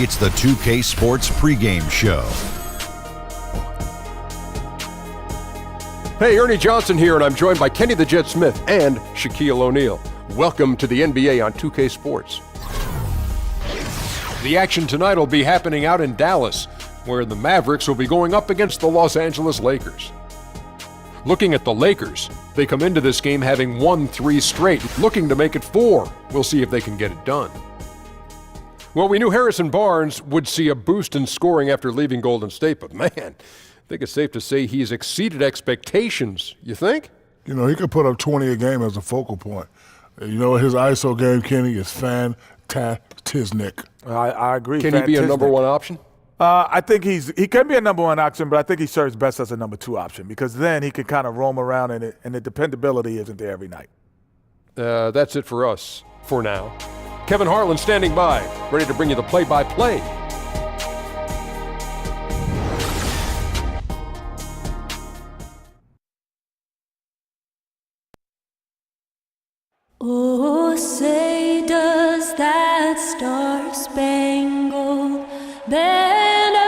It's the 2K Sports pregame show. Hey, Ernie Johnson here, and I'm joined by Kenny the Jet Smith and Shaquille O'Neal. Welcome to the NBA on 2K Sports. The action tonight will be happening out in Dallas, where the Mavericks will be going up against the Los Angeles Lakers. Looking at the Lakers, they come into this game having won 3 straight, looking to make it 4. We'll see if they can get it done. Well, we knew Harrison Barnes would see a boost in scoring after leaving Golden State, but man, I think it's safe to say he's exceeded expectations. You think? You know, he could put up 20 a game as a focal point. You know, his ISO game, Kenny, is fantastic. I agree. Can he be a number 1 option? I think he can be a number 1 option, but I think he serves best as a number 2 option because then he can kind of roam around and the dependability isn't there every night. That's it for us for now. Kevin Harlan standing by, ready to bring you the play-by-play. Oh, say does that star-spangled banner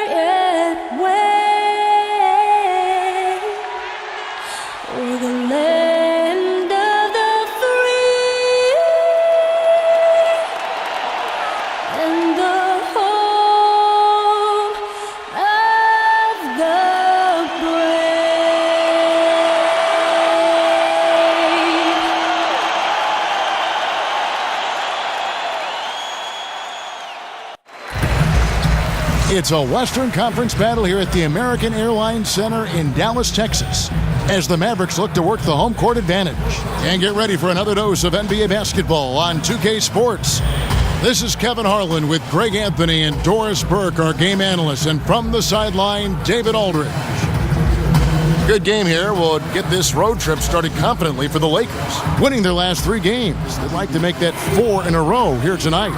yet wave o'er the land of the free and the home of the It's a Western Conference battle here at the American Airlines Center in Dallas, Texas, as the Mavericks look to work the home court advantage. And get ready for another dose of NBA basketball on 2K Sports. This is Kevin Harlan with Greg Anthony and Doris Burke, our game analysts, and from the sideline, David Aldridge. Good game here. We'll get this road trip started confidently for the Lakers, winning their last 3 games. They'd like to make that 4 in a row here tonight.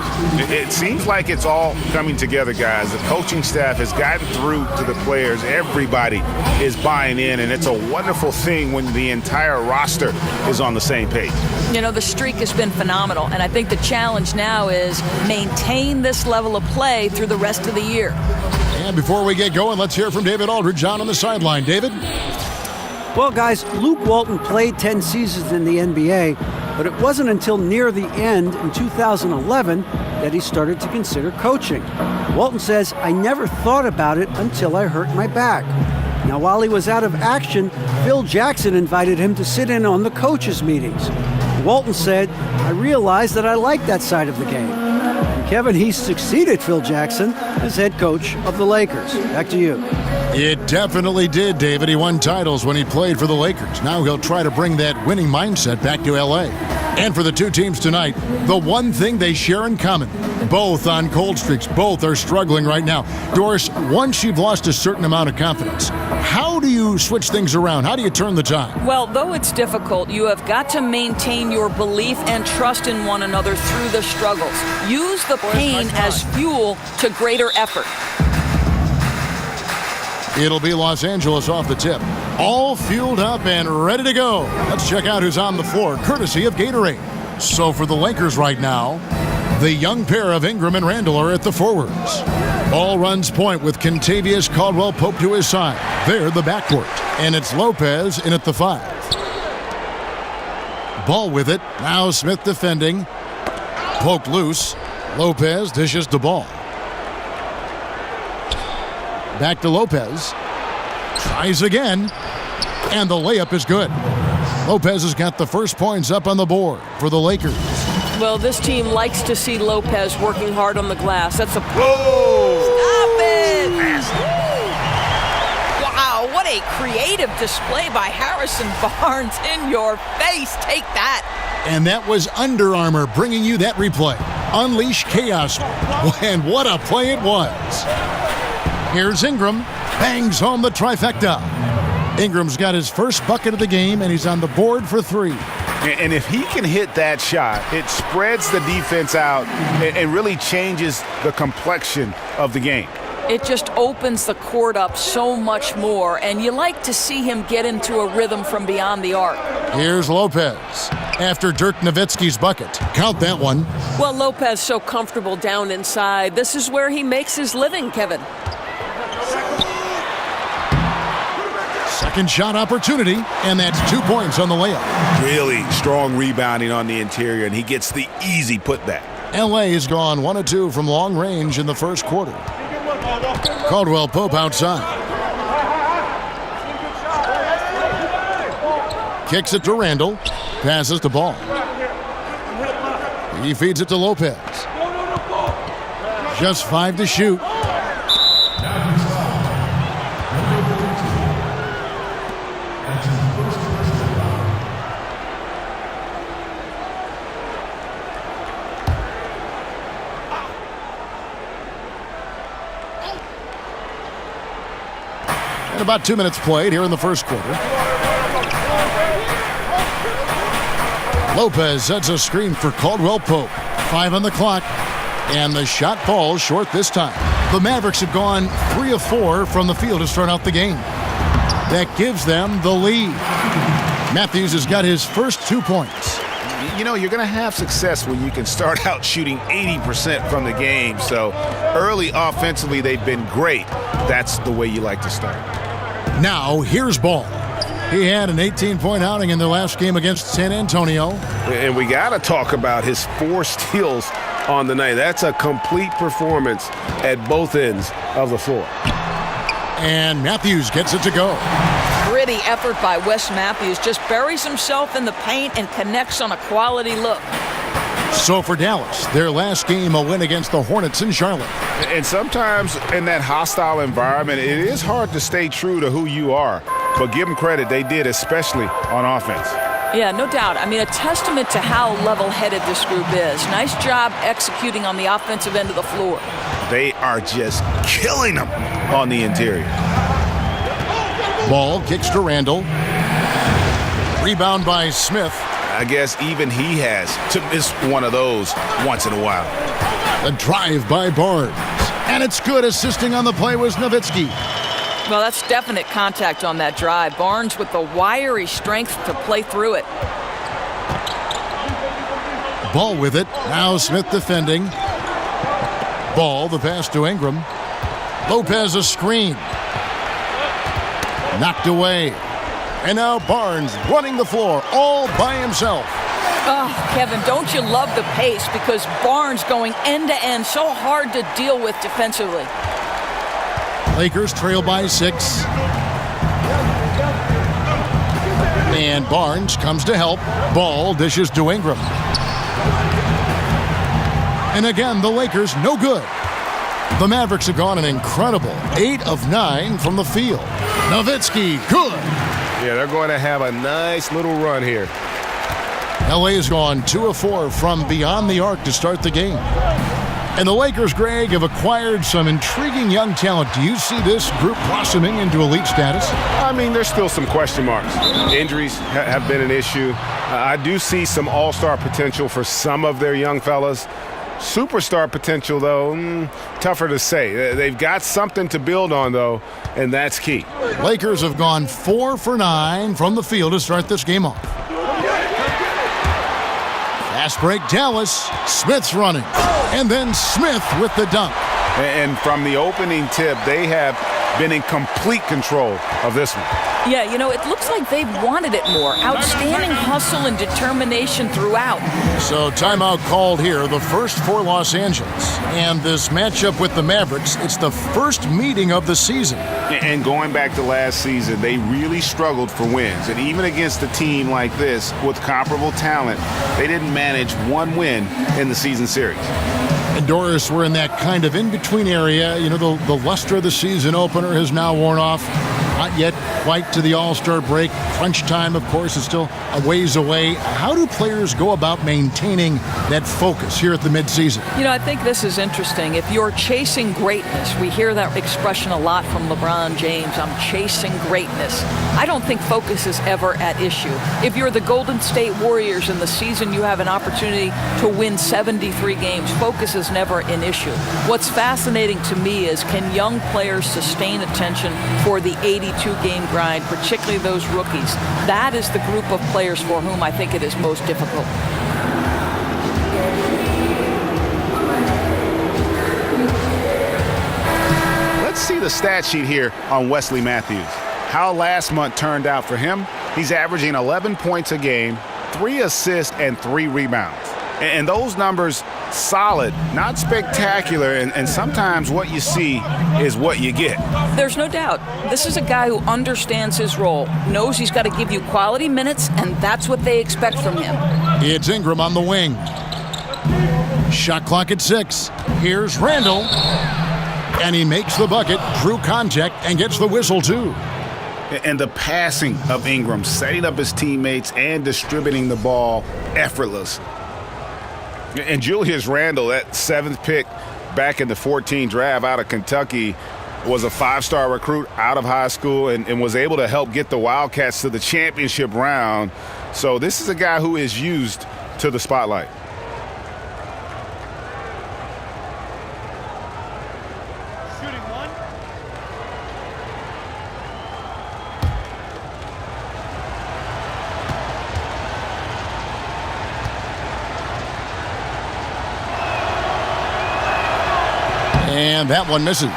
It seems like it's all coming together, guys. The coaching staff has gotten through to the players. Everybody is buying in, and it's a wonderful thing when the entire roster is on the same page. You know, the streak has been phenomenal, and I think the challenge now is maintain this level of play through the rest of the year. And before we get going, let's hear from David Aldridge on the sideline. David? Well, guys, Luke Walton played 10 seasons in the NBA, but it wasn't until near the end in 2011 that he started to consider coaching. Walton says, "I never thought about it until I hurt my back." Now, while he was out of action, Phil Jackson invited him to sit in on the coaches' meetings. Walton said, "I realized that I liked that side of the game." And Kevin, he succeeded Phil Jackson as head coach of the Lakers. Back to you. It definitely did, David. He won titles when he played for the Lakers. Now he'll try to bring that winning mindset back to L.A. And for the 2 teams tonight, the one thing they share in common, both on cold streaks, both are struggling right now. Doris, once you've lost a certain amount of confidence, how do you switch things around? How do you turn the tide? Well, though it's difficult, you have got to maintain your belief and trust in one another through the struggles. Use the pain as fuel to greater effort. It'll be Los Angeles off the tip. All fueled up and ready to go. Let's check out who's on the floor, courtesy of Gatorade. So for the Lakers right now, the young pair of Ingram and Randall are at the forwards. Ball runs point with Kentavious Caldwell-Pope to his side. They're the backcourt. And it's Lopez in at the 5. Ball with it. Now Smith defending. Poked loose. Lopez dishes the ball. Back to Lopez. Tries again. And the layup is good. Lopez has got the first points up on the board for the Lakers. Well, this team likes to see Lopez working hard on the glass. That's a... Whoa! Stop it! Wow, what a creative display by Harrison Barnes. In your face. Take that. And that was Under Armour bringing you that replay. Unleash chaos. And what a play it was. Here's Ingram. Bangs home the trifecta. Ingram's got his first bucket of the game, and he's on the board for 3. And if he can hit that shot, it spreads the defense out and really changes the complexion of the game. It just opens the court up so much more, and you like to see him get into a rhythm from beyond the arc. Here's Lopez. after Dirk Nowitzki's bucket. Count that one. Well, Lopez so comfortable down inside. This is where he makes his living, Kevin. Second shot opportunity, and that's 2 points on the layup. Really strong rebounding on the interior, and he gets the easy putback. LA has gone 1 of 2 from long range in the first quarter. Caldwell Pope outside. Kicks it to Randall. Passes the ball. He feeds it to Lopez. Just 5 to shoot. And about 2 minutes played here in the first quarter. Lopez sets a screen for Caldwell Pope. 5 on the clock, and the shot falls short this time. The Mavericks have gone 3 of 4 from the field to start out the game. That gives them the lead. Matthews has got his first 2 points. You know, you're going to have success when you can start out shooting 80% from the game. So early offensively, they've been great. That's the way you like to start. Now, here's Ball. He had an 18-point outing in their last game against San Antonio. And we got to talk about his 4 steals on the night. That's a complete performance at both ends of the floor. And Matthews gets it to go. Gritty effort by Wes Matthews. Just buries himself in the paint and connects on a quality look. So for Dallas, their last game, a win against the Hornets in Charlotte. And sometimes in that hostile environment, it is hard to stay true to who you are. But give them credit, they did, especially on offense. Yeah, no doubt. I mean, a testament to how level-headed this group is. Nice job executing on the offensive end of the floor. They are just killing them on the interior. Ball kicks to Randall. Rebound by Smith. I guess even he has to miss one of those once in a while. A drive by Barnes. And it's good. Assisting on the play was Nowitzki. Well, that's definite contact on that drive. Barnes with the wiry strength to play through it. Ball with it. Now Smith defending. Ball, the pass to Ingram. Lopez a screen. Knocked away. And now Barnes running the floor all by himself. Oh, Kevin, don't you love the pace? Because Barnes going end to end, so hard to deal with defensively. Lakers trail by 6. And Barnes comes to help. Ball dishes to Ingram. And again, the Lakers no good. The Mavericks have gone an incredible 8 of 9 from the field. Nowitzki, good. Yeah, they're going to have a nice little run here. LA has gone 2 of 4 from beyond the arc to start the game. And the Lakers, Greg, have acquired some intriguing young talent. Do you see this group blossoming into elite status? I mean, there's still some question marks. Injuries have been an issue. I do see some all-star potential for some of their young fellas. Superstar potential, though, tougher to say. They've got something to build on, though, and that's key. Lakers have gone 4 for 9 from the field to start this game off. Fast break, Dallas. Smith's running. And then Smith with the dunk. And from the opening tip, they have been in complete control of this one. Yeah, you know, it looks like they've wanted it more. Outstanding hustle and determination throughout. So timeout called here, the first for Los Angeles. And this matchup with the Mavericks, it's the first meeting of the season. And going back to last season, they really struggled for wins. And even against a team like this with comparable talent, they didn't manage one win in the season series. And Doris, we're in that kind of in-between area. You know, the luster of the season opener has now worn off. Not yet quite to the All-Star break. Crunch time, of course, is still a ways away. How do players go about maintaining that focus here at the midseason? You know, I think this is interesting. If you're chasing greatness, we hear that expression a lot from LeBron James, I'm chasing greatness. I don't think focus is ever at issue. If you're the Golden State Warriors in the season, you have an opportunity to win 73 games. Focus is never an issue. What's fascinating to me is, can young players sustain attention for the 80 82-game grind, particularly those rookies. That is the group of players for whom I think it is most difficult. Let's see the stat sheet here on Wesley Matthews. How last month turned out for him. He's averaging 11 points a game, 3 assists, and 3 rebounds. And those numbers, solid, not spectacular, and sometimes what you see is what you get. There's no doubt. This is a guy who understands his role, knows he's got to give you quality minutes, and that's what they expect from him. It's Ingram on the wing. Shot clock at 6. Here's Randall. And he makes the bucket, drew contact, and gets the whistle, too. And the passing of Ingram, setting up his teammates and distributing the ball, effortless. And Julius Randle, that 7th pick back in the 14 draft out of Kentucky, was a 5-star recruit out of high school and was able to help get the Wildcats to the championship round. So this is a guy who is used to the spotlight. And that one misses.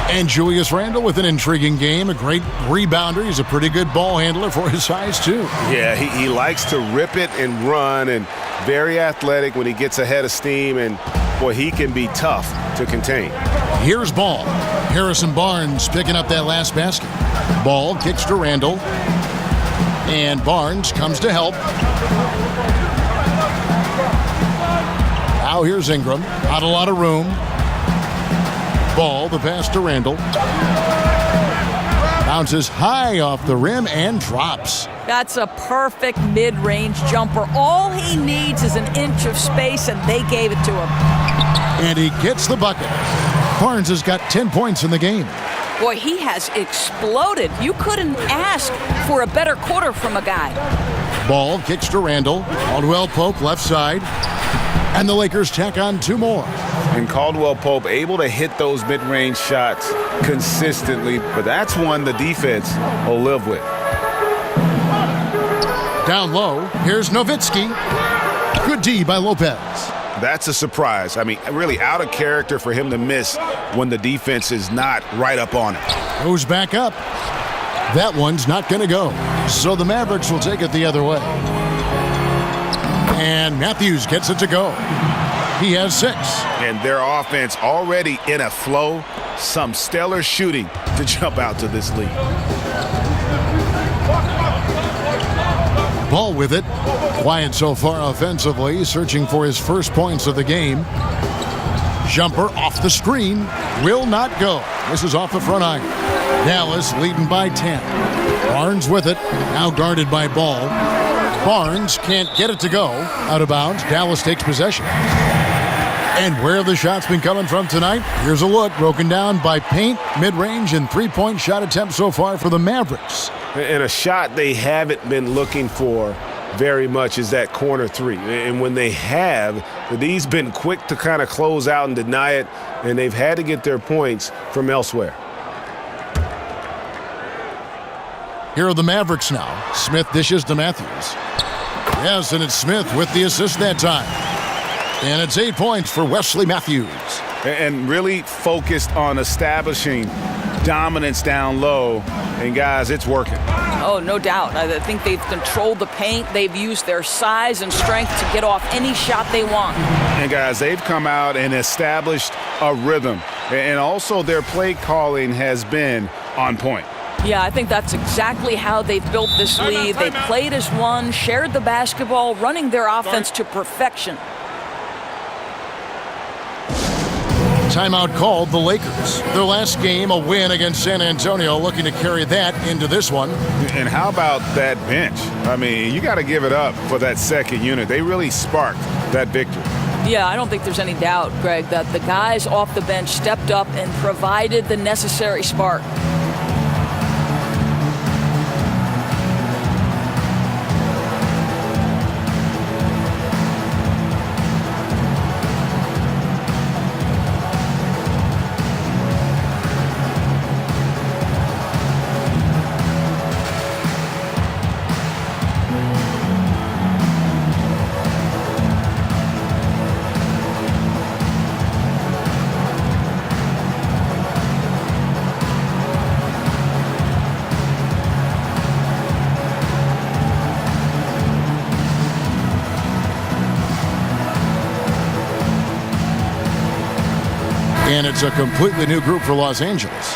And Julius Randle with an intriguing game, a great rebounder. He's a pretty good ball handler for his size, too. Yeah, he likes to rip it and run, and very athletic when he gets ahead of steam, and, boy, he can be tough to contain. Here's Ball. Harrison Barnes picking up that last basket. Ball kicks to Randle. And Barnes comes to help. Now here's Ingram. Not a lot of room. Ball, the pass to Randle. Bounces high off the rim and drops. That's a perfect mid-range jumper. All he needs is an inch of space, and they gave it to him. And he gets the bucket. Barnes has got 10 points in the game. Boy, he has exploded. You couldn't ask for a better quarter from a guy. Ball kicks to Randle. Caldwell Pope left side. And the Lakers tack on 2 more. And Caldwell Pope able to hit those mid-range shots consistently, but that's one the defense will live with. Down low, here's Nowitzki. Good D by Lopez. That's a surprise. I mean, really out of character for him to miss when the defense is not right up on it. Goes back up. That one's not going to go. So the Mavericks will take it the other way. And Matthews gets it to go. He has 6. And their offense already in a flow. Some stellar shooting to jump out to this lead. Ball with it. Quiet so far offensively, searching for his first points of the game. Jumper off the screen. Will not go. This is off the front iron. Dallas leading by 10. Barnes with it. Now guarded by Ball. Barnes can't get it to go. Out of bounds. Dallas takes possession. And where have the shots been coming from tonight? Here's a look broken down by paint, mid-range, and 3-point shot attempts so far for the Mavericks. And a shot they haven't been looking for very much is that corner 3. And when they have, these been quick to kind of close out and deny it, and they've had to get their points from elsewhere. Here are the Mavericks now. Smith dishes to Matthews. Yes, and it's Smith with the assist that time. And it's 8 points for Wesley Matthews. And really focused on establishing dominance down low. And, guys, it's working. Oh, no doubt. I think they've controlled the paint. They've used their size and strength to get off any shot they want. And, guys, they've come out and established a rhythm. And also their play calling has been on point. Yeah, I think that's exactly how they've built this lead. They played as one, shared the basketball, running their offense to perfection. Timeout called the Lakers. Their last game, a win against San Antonio, looking to carry that into this one. And how about that bench? I mean, you got to give it up for that second unit. They really sparked that victory. Yeah, I don't think there's any doubt, Greg, that the guys off the bench stepped up and provided the necessary spark. And it's a completely new group for Los Angeles.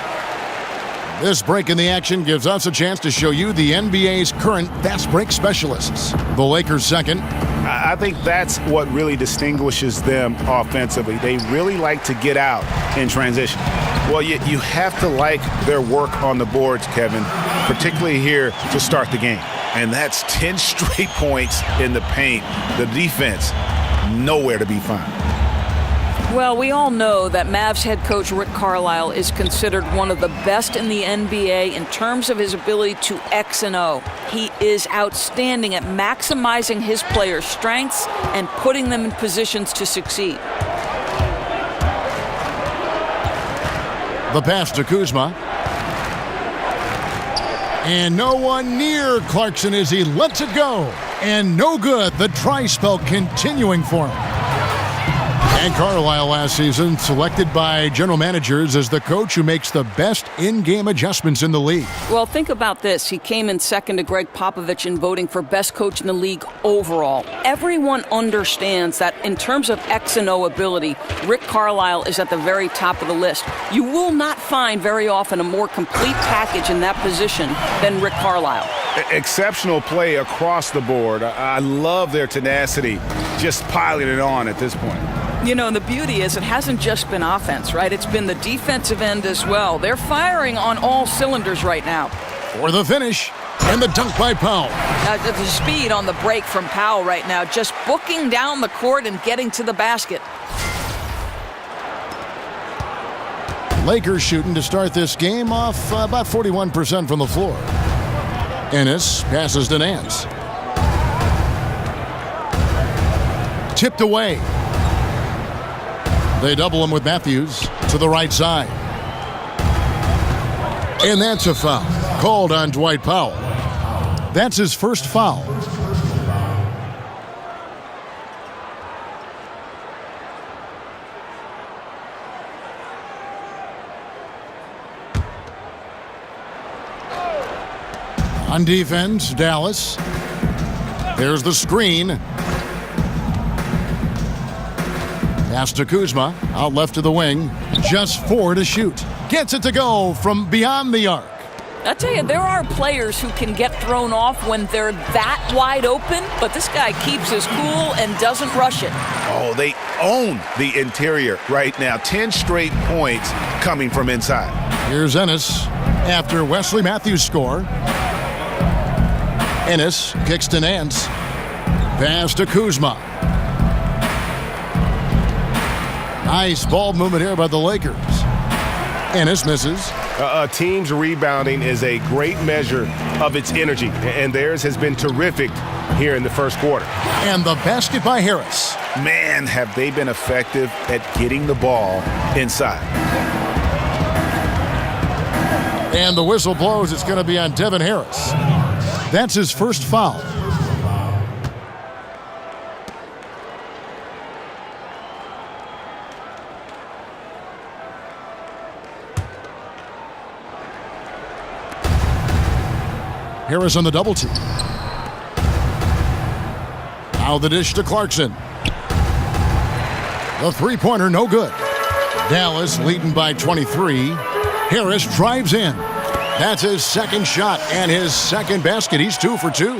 This break in the action gives us a chance to show you the NBA's current fast break specialists. The Lakers second. I think that's what really distinguishes them offensively. They really like to get out in transition. Well, you have to like their work on the boards, Kevin, particularly here to start the game. And that's 10 straight points in the paint. The defense, nowhere to be found. Well, we all know that Mavs head coach Rick Carlisle is considered one of the best in the NBA in terms of his ability to X and O. He is outstanding at maximizing his players' strengths and putting them in positions to succeed. The pass to Kuzma. And no one near Clarkson as he lets it go. And no good. The try spell continuing for him. And Carlisle last season selected by general managers as the coach who makes the best in-game adjustments in the league. Well, think about this. He came in second to Greg Popovich in voting for best coach in the league overall. Everyone understands that in terms of X and O ability, Rick Carlisle is at the very top of the list. You will not find very often a more complete package in that position than Rick Carlisle. Exceptional play across the board. I love their tenacity, just piling it on at this point. You know, and the beauty is it hasn't just been offense, right? It's been the defensive end as well. They're firing on all cylinders right now. For the finish, and the dunk by Powell. The speed on the break from Powell right now, just booking down the court and getting to the basket. Lakers shooting to start this game off about 41% from the floor. Ennis passes to Nance. Tipped away. They double him with Matthews to the right side. And that's a foul called on Dwight Powell. That's his first foul. On defense, Dallas. There's the screen. Pass to Kuzma, out left to the wing. Just 4 to shoot. Gets it to go from beyond the arc. I tell you, there are players who can get thrown off when they're that wide open, but this guy keeps his cool and doesn't rush it. Oh, they own the interior right now. 10 straight points coming from inside. Here's Ennis after Wesley Matthews' score. Ennis kicks to Nance. Pass to Kuzma. Nice ball movement here by the Lakers. Ennis misses. A team's rebounding is a great measure of its energy, and theirs has been terrific here in the first quarter. And the basket by Harris. Man, have they been effective at getting the ball inside. And the whistle blows. It's going to be on Devin Harris. That's his first foul. Harris on the double team. Now the dish to Clarkson. The three-pointer no good. Dallas leading by 23. Harris drives in. That's his second shot and his second basket. He's 2 for 2.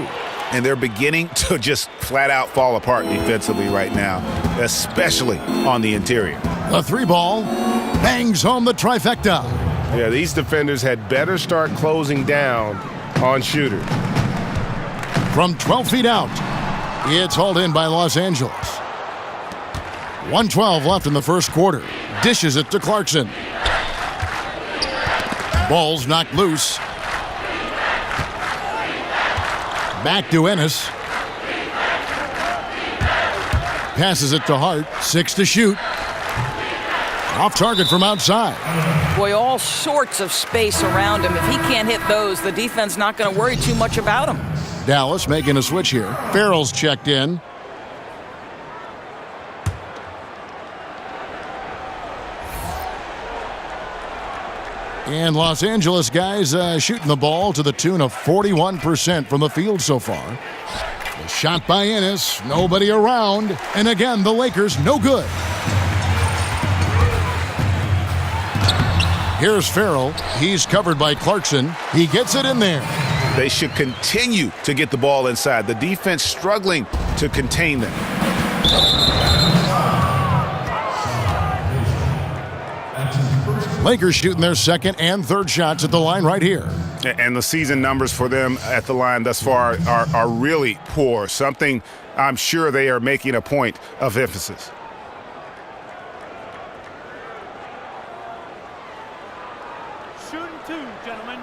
And they're beginning to just flat out fall apart defensively right now, especially on the interior. The three ball bangs home the trifecta. Yeah, these defenders had better start closing down on shooters. From 12 feet out, it's hauled in by Los Angeles. 1:12 left in the first quarter. Dishes it to Clarkson. Ball's knocked loose. Back to Ennis. Passes it to Hart. 6 to shoot. Off target from outside. Boy, all sorts of space around him. If he can't hit those, the defense not going to worry too much about him. Dallas making a switch here. Farrell's checked in. And Los Angeles guys shooting the ball to the tune of 41% from the field so far. The shot by Ennis, nobody around. And again, the Lakers no good. Here's Farrell. He's covered by Clarkson. He gets it in there. They should continue to get the ball inside. The defense struggling to contain them. Lakers shooting their second and third shots at the line right here. And the season numbers for them at the line thus far are really poor. Something I'm sure they are making a point of emphasis. Shooting two, gentlemen.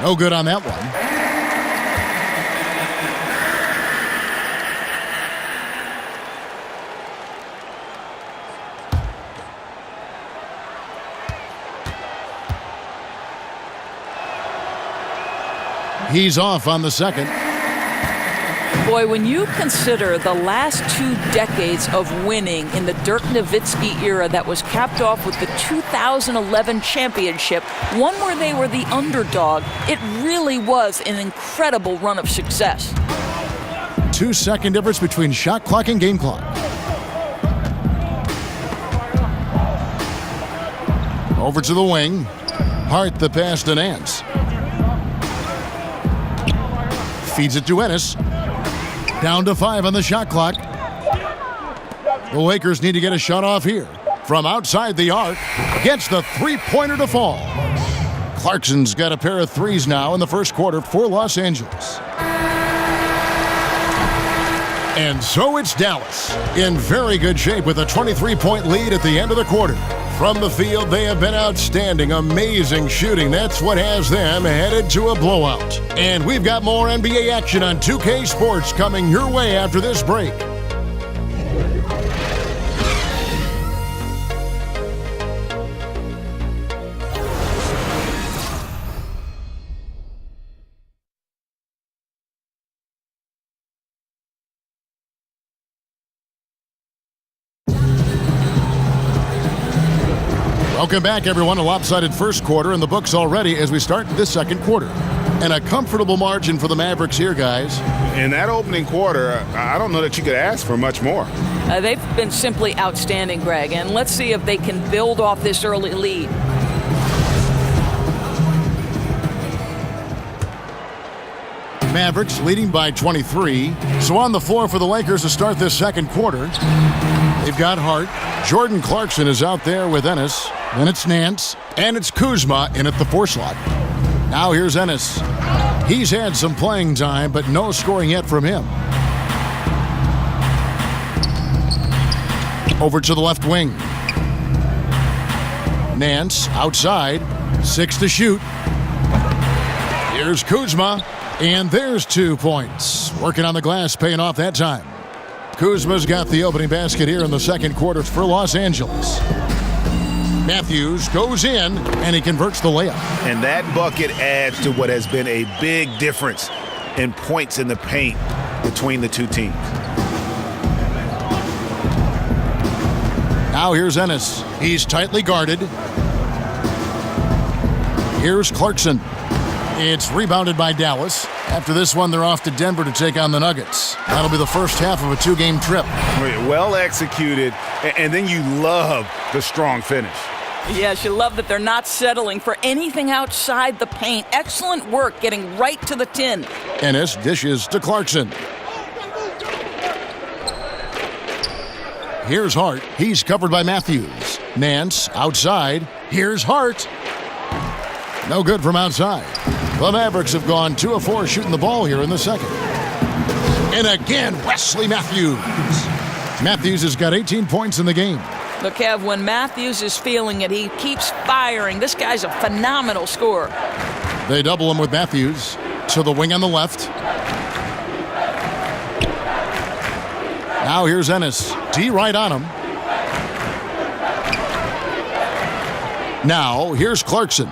No good on that one. He's off on the second. Boy, when you consider the last 2 decades of winning in the Dirk Nowitzki era that was capped off with the 2011 championship, one where they were the underdog, it really was an incredible run of success. 2-second difference between shot clock and game clock. Over to the wing. Hart the pass to Nance. Feeds it to Ennis. Down to 5 on the shot clock. The Lakers need to get a shot off here. From outside the arc, gets the three-pointer to fall. Clarkson's got a pair of threes now in the first quarter for Los Angeles. And so it's Dallas in very good shape with a 23-point lead at the end of the quarter. From the field, they have been outstanding, amazing shooting. That's what has them headed to a blowout. And we've got more NBA action on 2K Sports coming your way after this break. Welcome back, everyone. A lopsided first quarter in the books already as we start this second quarter. And a comfortable margin for the Mavericks here, guys. In that opening quarter, I don't know that you could ask for much more. They've been simply outstanding, Greg, and let's see if they can build off this early lead. Mavericks leading by 23. So on the floor for the Lakers to start this second quarter. They've got Hart. Jordan Clarkson is out there with Ennis. Then it's Nance. And it's Kuzma in at the 4 slot. Now here's Ennis. He's had some playing time, but no scoring yet from him. Over to the left wing. Nance outside. 6 to shoot. Here's Kuzma. And there's 2 points. Working on the glass, paying off that time. Kuzma's got the opening basket here in the second quarter for Los Angeles. Matthews goes in, and he converts the layup. And that bucket adds to what has been a big difference in points in the paint between the two teams. Now here's Ennis. He's tightly guarded. Here's Clarkson. It's rebounded by Dallas. After this one, they're off to Denver to take on the Nuggets. That'll be the first half of a 2-game trip. Well executed, and then you love the strong finish. Yes, you love that they're not settling for anything outside the paint. Excellent work getting right to the tin. Ennis dishes to Clarkson. Here's Hart. He's covered by Matthews. Nance outside. Here's Hart. No good from outside. The Mavericks have gone 2 of 4 shooting the ball here in the second. And again, Wesley Matthews. Matthews has got 18 points in the game. Look, Kev, when Matthews is feeling it, he keeps firing. This guy's a phenomenal scorer. They double him with Matthews. To the wing on the left. Now here's Ennis. D right on him. Now here's Clarkson.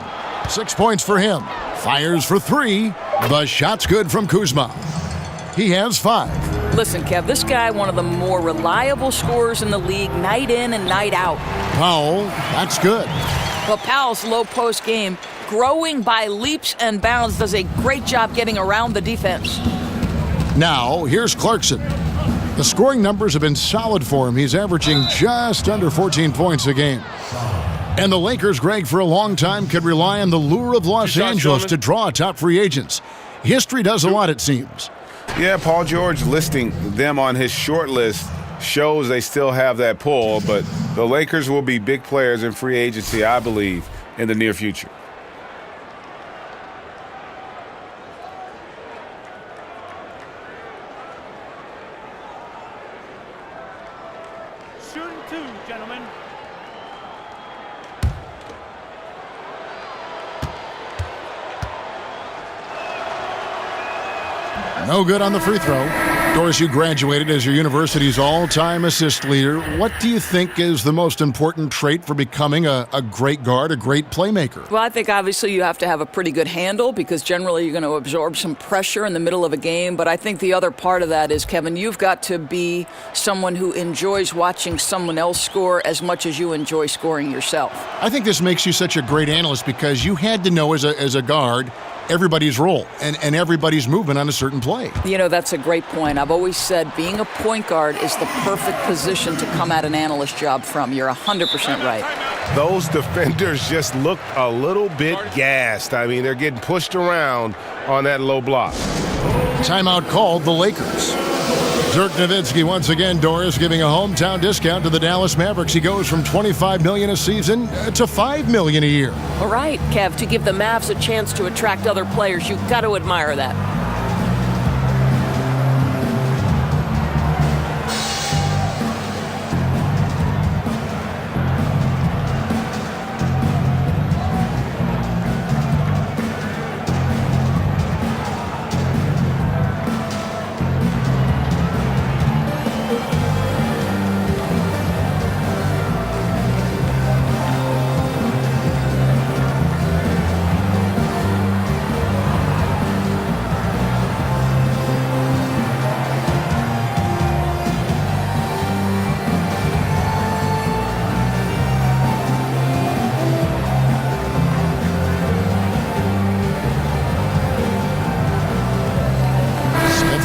6 points for him. Fires for 3. The shot's good from Kuzma. He has 5. Listen, Kev, this guy, one of the more reliable scorers in the league, night in and night out. Powell, that's good. Well, Powell's low post game, growing by leaps and bounds, does a great job getting around the defense. Now, here's Clarkson. The scoring numbers have been solid for him. He's averaging just under 14 points a game. And the Lakers, Greg, for a long time could rely on the lure of Los Angeles to draw top free agents. History does a lot, it seems. Yeah, Paul George listing them on his short list shows they still have that pull, but the Lakers will be big players in free agency, I believe, in the near future. Shooting 2, gentlemen. No good on the free throw. Doris, you graduated as your university's all-time assist leader. What do you think is the most important trait for becoming a great guard, a great playmaker? Well, I think obviously you have to have a pretty good handle because generally you're going to absorb some pressure in the middle of a game. But I think the other part of that is, Kevin, you've got to be someone who enjoys watching someone else score as much as you enjoy scoring yourself. I think this makes you such a great analyst because you had to know as a guard everybody's role and everybody's movement on a certain play. You know, that's a great point. I've always said being a point guard is the perfect position to come at an analyst job from. You're 100% right. Those defenders just look a little bit gassed. I mean, they're getting pushed around on that low block. Timeout called the Lakers. Dirk Nowitzki once again, Doris, giving a hometown discount to the Dallas Mavericks. He goes from $25 million a season to $5 million a year. All right, Kev, to give the Mavs a chance to attract other players, you've got to admire that.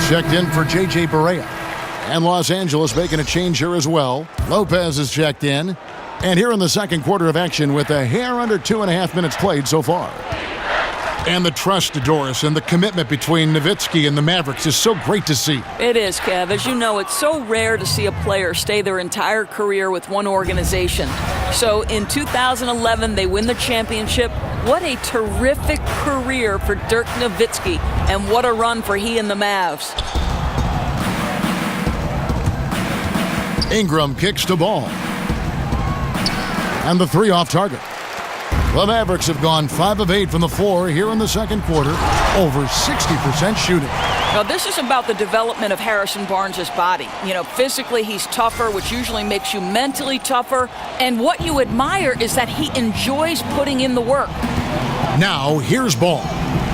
Checked in for J.J. Barea. And Los Angeles making a change here as well. Lopez is checked in. And here in the second quarter of action with a hair under 2.5 minutes played so far. And the trust, Doris, and the commitment between Nowitzki and the Mavericks is so great to see. It is, Kev. As you know, it's so rare to see a player stay their entire career with one organization. So in 2011, they win the championship. What a terrific career for Dirk Nowitzki, and what a run for he and the Mavs. Ingram kicks the ball. And the three off target. The Mavericks have gone 5 of 8 from the floor here in the second quarter, over 60% shooting. Now, this is about the development of Harrison Barnes' body. You know, physically he's tougher, which usually makes you mentally tougher. And what you admire is that he enjoys putting in the work. Now, here's Ball.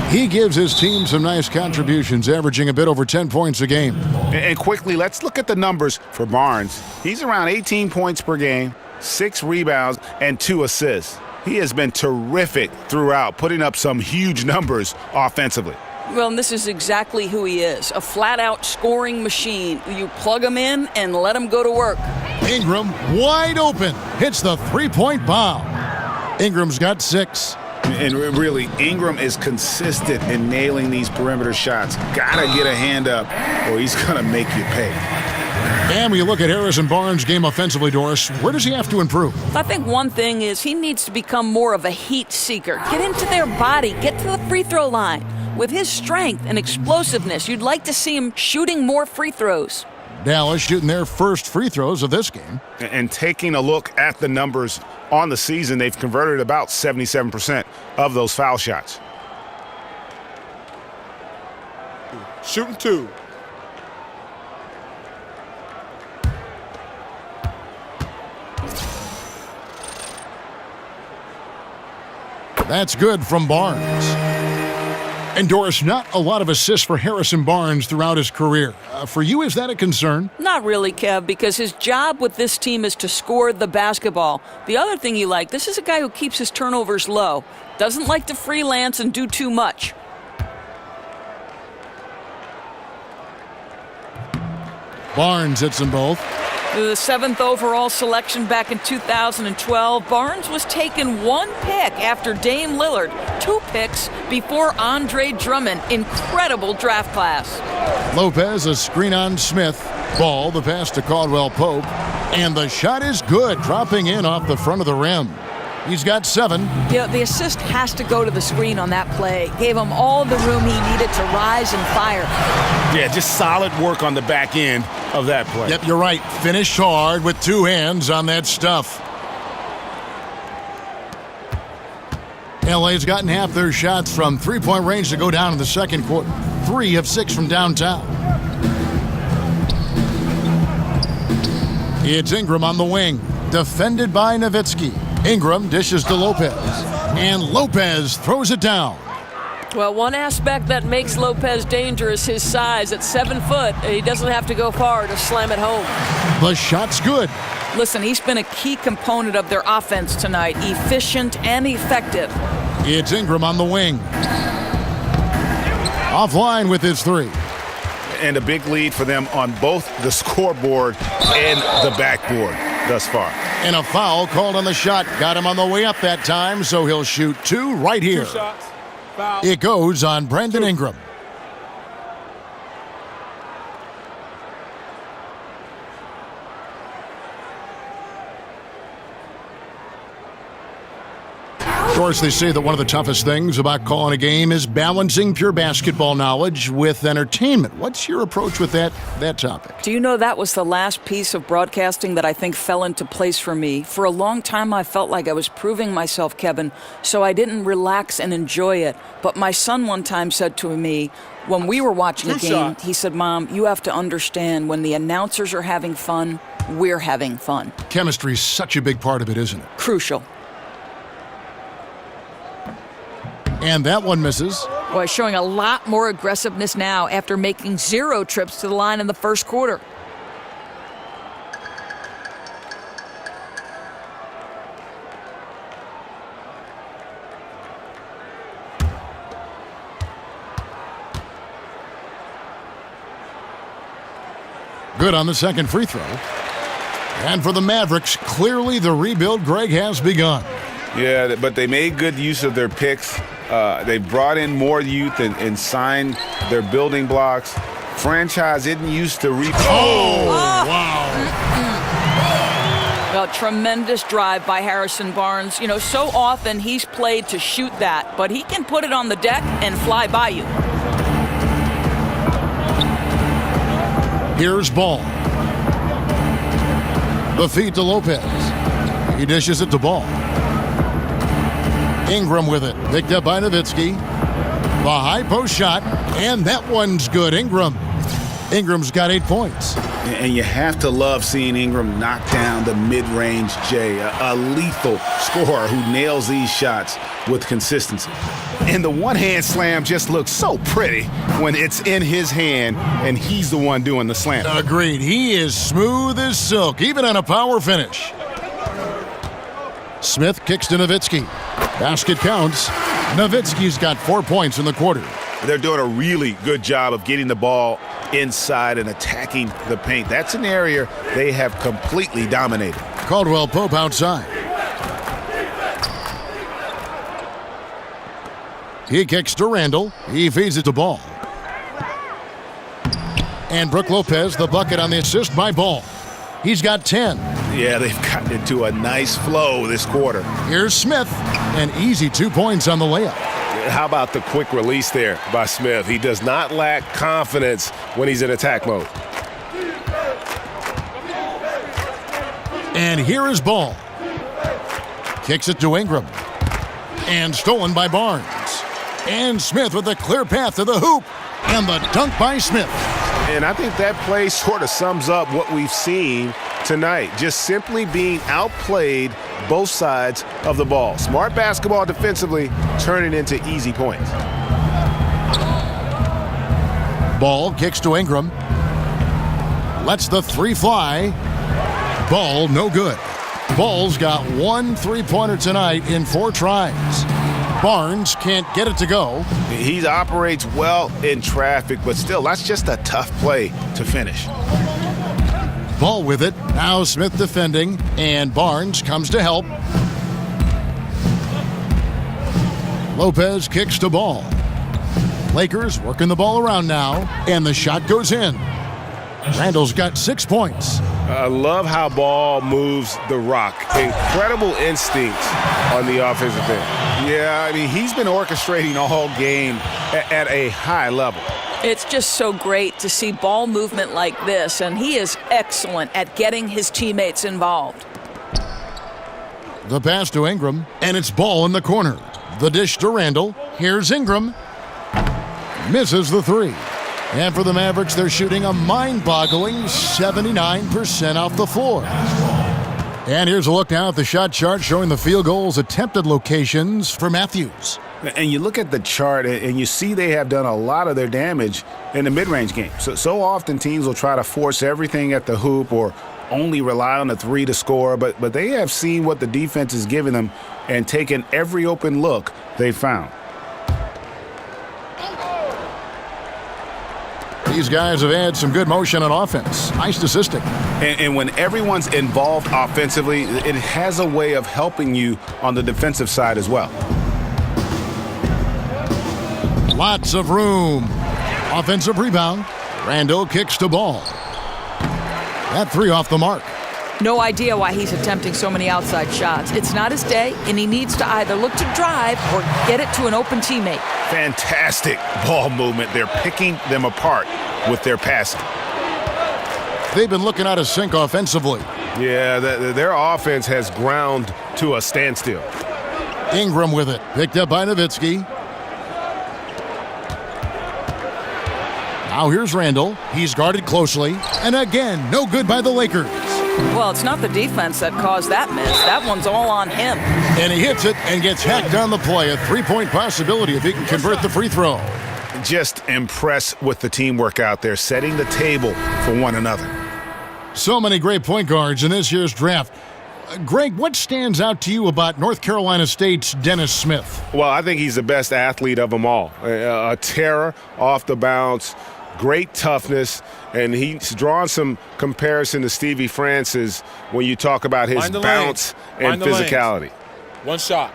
He gives his team some nice contributions, averaging a bit over 10 points a game. And quickly, let's look at the numbers for Barnes. He's around 18 points per game, 6 rebounds, and 2 assists. He has been terrific throughout, putting up some huge numbers offensively. Well, and this is exactly who he is, a flat-out scoring machine. You plug him in and let him go to work. Ingram, wide open, hits the three-point bomb. Ingram's got 6. And really, Ingram is consistent in nailing these perimeter shots. Gotta get a hand up or he's gonna make you pay. And when you look at Harrison Barnes' game offensively, Doris, where does he have to improve? I think one thing is he needs to become more of a heat seeker. Get into their body, get to the free throw line. With his strength and explosiveness, you'd like to see him shooting more free throws. Dallas shooting their first free throws of this game. And taking a look at the numbers on the season, they've converted about 77% of those foul shots. Shooting 2. That's good from Barnes. And Doris, not a lot of assists for Harrison Barnes throughout his career. For you, is that a concern? Not really, Kev, because his job with this team is to score the basketball. The other thing you like, this is a guy who keeps his turnovers low. Doesn't like to freelance and do too much. Barnes hits them both. The 7th overall selection back in 2012, Barnes was taken 1 pick after Dame Lillard, 2 picks before Andre Drummond. Incredible draft class. Lopez, a screen on Smith. Ball, the pass to Caldwell Pope. And the shot is good, dropping in off the front of the rim. He's got 7. Yeah, the assist has to go to the screen on that play. Gave him all the room he needed to rise and fire. Yeah, just solid work on the back end of that play. Yep, you're right. Finished hard with 2 hands on that stuff. LA's gotten half their shots from three-point range to go down in the second quarter. 3 of 6 from downtown. It's Ingram on the wing, defended by Nowitzki. Ingram dishes to Lopez, and Lopez throws it down. Well, one aspect that makes Lopez dangerous, his size. At 7 foot, he doesn't have to go far to slam it home. The shot's good. Listen, he's been a key component of their offense tonight, efficient and effective. It's Ingram on the wing. Offline with his 3. And a big lead for them on both the scoreboard and the backboard thus far. And a foul called on the shot. Got him on the way up that time, so he'll shoot 2 right here. 2 shots. Foul. It goes on Brandon Ingram. Of course, they say that one of the toughest things about calling a game is balancing pure basketball knowledge with entertainment. What's your approach with that topic? Do you know that was the last piece of broadcasting that I think fell into place for me? For a long time, I felt like I was proving myself, Kevin, so I didn't relax and enjoy it. But my son one time said to me, when we were watching a game, he said, Mom, you have to understand when the announcers are having fun, we're having fun. Chemistry is such a big part of it, isn't it? Crucial. And that one misses. Boy, showing a lot more aggressiveness now after making 0 trips to the line in the first quarter. Good on the second free throw. And for the Mavericks, clearly the rebuild, Greg, has begun. Yeah, but they made good use of their picks. They brought in more youth and signed their building blocks. Franchise isn't used to wow. Well, tremendous drive by Harrison Barnes. You know, so often he's played to shoot that, but he can put it on the deck and fly by you. Here's Ball. The feed to Lopez. He dishes it to Ball. Ingram with it. Picked up by Nowitzki. The high post shot, and that one's good. Ingram's got 8 points. And you have to love seeing Ingram knock down the mid-range J, a lethal scorer who nails these shots with consistency. And the one-hand slam just looks so pretty when it's in his hand and he's the one doing the slam. Agreed. He is smooth as silk, even on a power finish. Smith kicks to Nowitzki. Basket counts. Nowitzki's got 4 points in the quarter. They're doing a really good job of getting the ball inside and attacking the paint. That's an area they have completely dominated. Caldwell Pope outside. He kicks to Randall. He feeds it to Ball. And Brook Lopez, the bucket on the assist by Ball. He's got 10. Yeah, they've gotten into a nice flow this quarter. Here's Smith. An easy 2 points on the layup. How about the quick release there by Smith? He does not lack confidence when he's in attack mode. And here is Ball. Kicks it to Ingram. And stolen by Barnes. And Smith with a clear path to the hoop. And the dunk by Smith. And I think that play sort of sums up what we've seen tonight. Just simply being outplayed both sides of the ball. Smart basketball defensively, turning into easy points. Ball kicks to Ingram. Lets the 3 fly. Ball no good. Ball's got 1 3-pointer tonight in 4 tries. Barnes can't get it to go. He operates well in traffic, but still, that's just a tough play to finish. Ball with it. Now Smith defending, and Barnes comes to help. Lopez kicks to Ball. Lakers working the ball around now, and the shot goes in. Randall's got 6 points. I love how Ball moves the rock. Incredible instinct on the offensive end. Yeah, I mean, he's been orchestrating all game at a high level. It's just so great to see ball movement like this, and he is excellent at getting his teammates involved. The pass to Ingram, and it's Ball in the corner. The dish to Randall. Here's Ingram. Misses the three. And for the Mavericks, they're shooting a mind-boggling 79% off the floor. And here's a look now at the shot chart showing the field goals attempted locations for Matthews. And you look at the chart, and you see they have done a lot of their damage in the mid-range game. So often teams will try to force everything at the hoop or only rely on the three to score, but they have seen what the defense is giving them and taken every open look they found. These guys have had some good motion on offense. Nice statistic. And when everyone's involved offensively, it has a way of helping you on the defensive side as well. Lots of room. Offensive rebound. Randall kicks to Ball. That three off the mark. No idea why he's attempting so many outside shots. It's not his day, and he needs to either look to drive or get it to an open teammate. Fantastic ball movement. They're picking them apart with their passing. They've been looking out of sync offensively. Yeah, their offense has ground to a standstill. Ingram with it. Picked up by Nowitzki. Now here's Randall. He's guarded closely. And again, no good by the Lakers. Well, it's not the defense that caused that miss. That one's all on him. And he hits it and gets hacked on the play. A three-point possibility if he can convert the free throw. Just impressed with the teamwork out there, setting the table for one another. So many great point guards in this year's draft. Greg, what stands out to you about North Carolina State's Dennis Smith? Well, I think he's the best athlete of them all. A terror off the bounce, great toughness, and he's drawn some comparison to Stevie Francis when you talk about his bounce and physicality. One shot.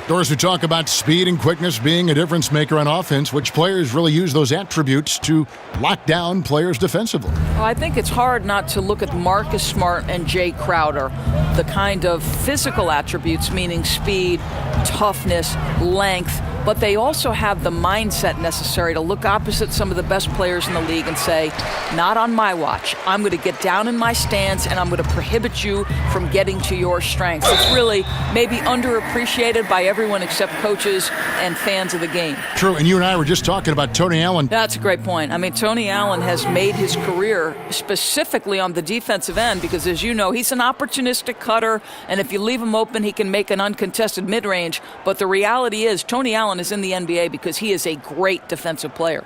Doris, we talk about speed and quickness being a difference maker on offense. Which players really use those attributes to lock down players defensively? Well, I think it's hard not to look at Marcus Smart and Jay Crowder. The kind of physical attributes, meaning speed, toughness, length, but they also have the mindset necessary to look opposite some of the best players in the league and say, not on my watch. I'm going to get down in my stance, and I'm going to prohibit you from getting to your strengths. It's really maybe underappreciated by everyone except coaches and fans of the game. True, and you and I were just talking about Tony Allen. That's a great point. I mean, Tony Allen has made his career specifically on the defensive end because, as you know, he's an opportunistic cutter, and if you leave him open, he can make an uncontested mid-range. But the reality is Tony Allen is in the NBA because he is a great defensive player.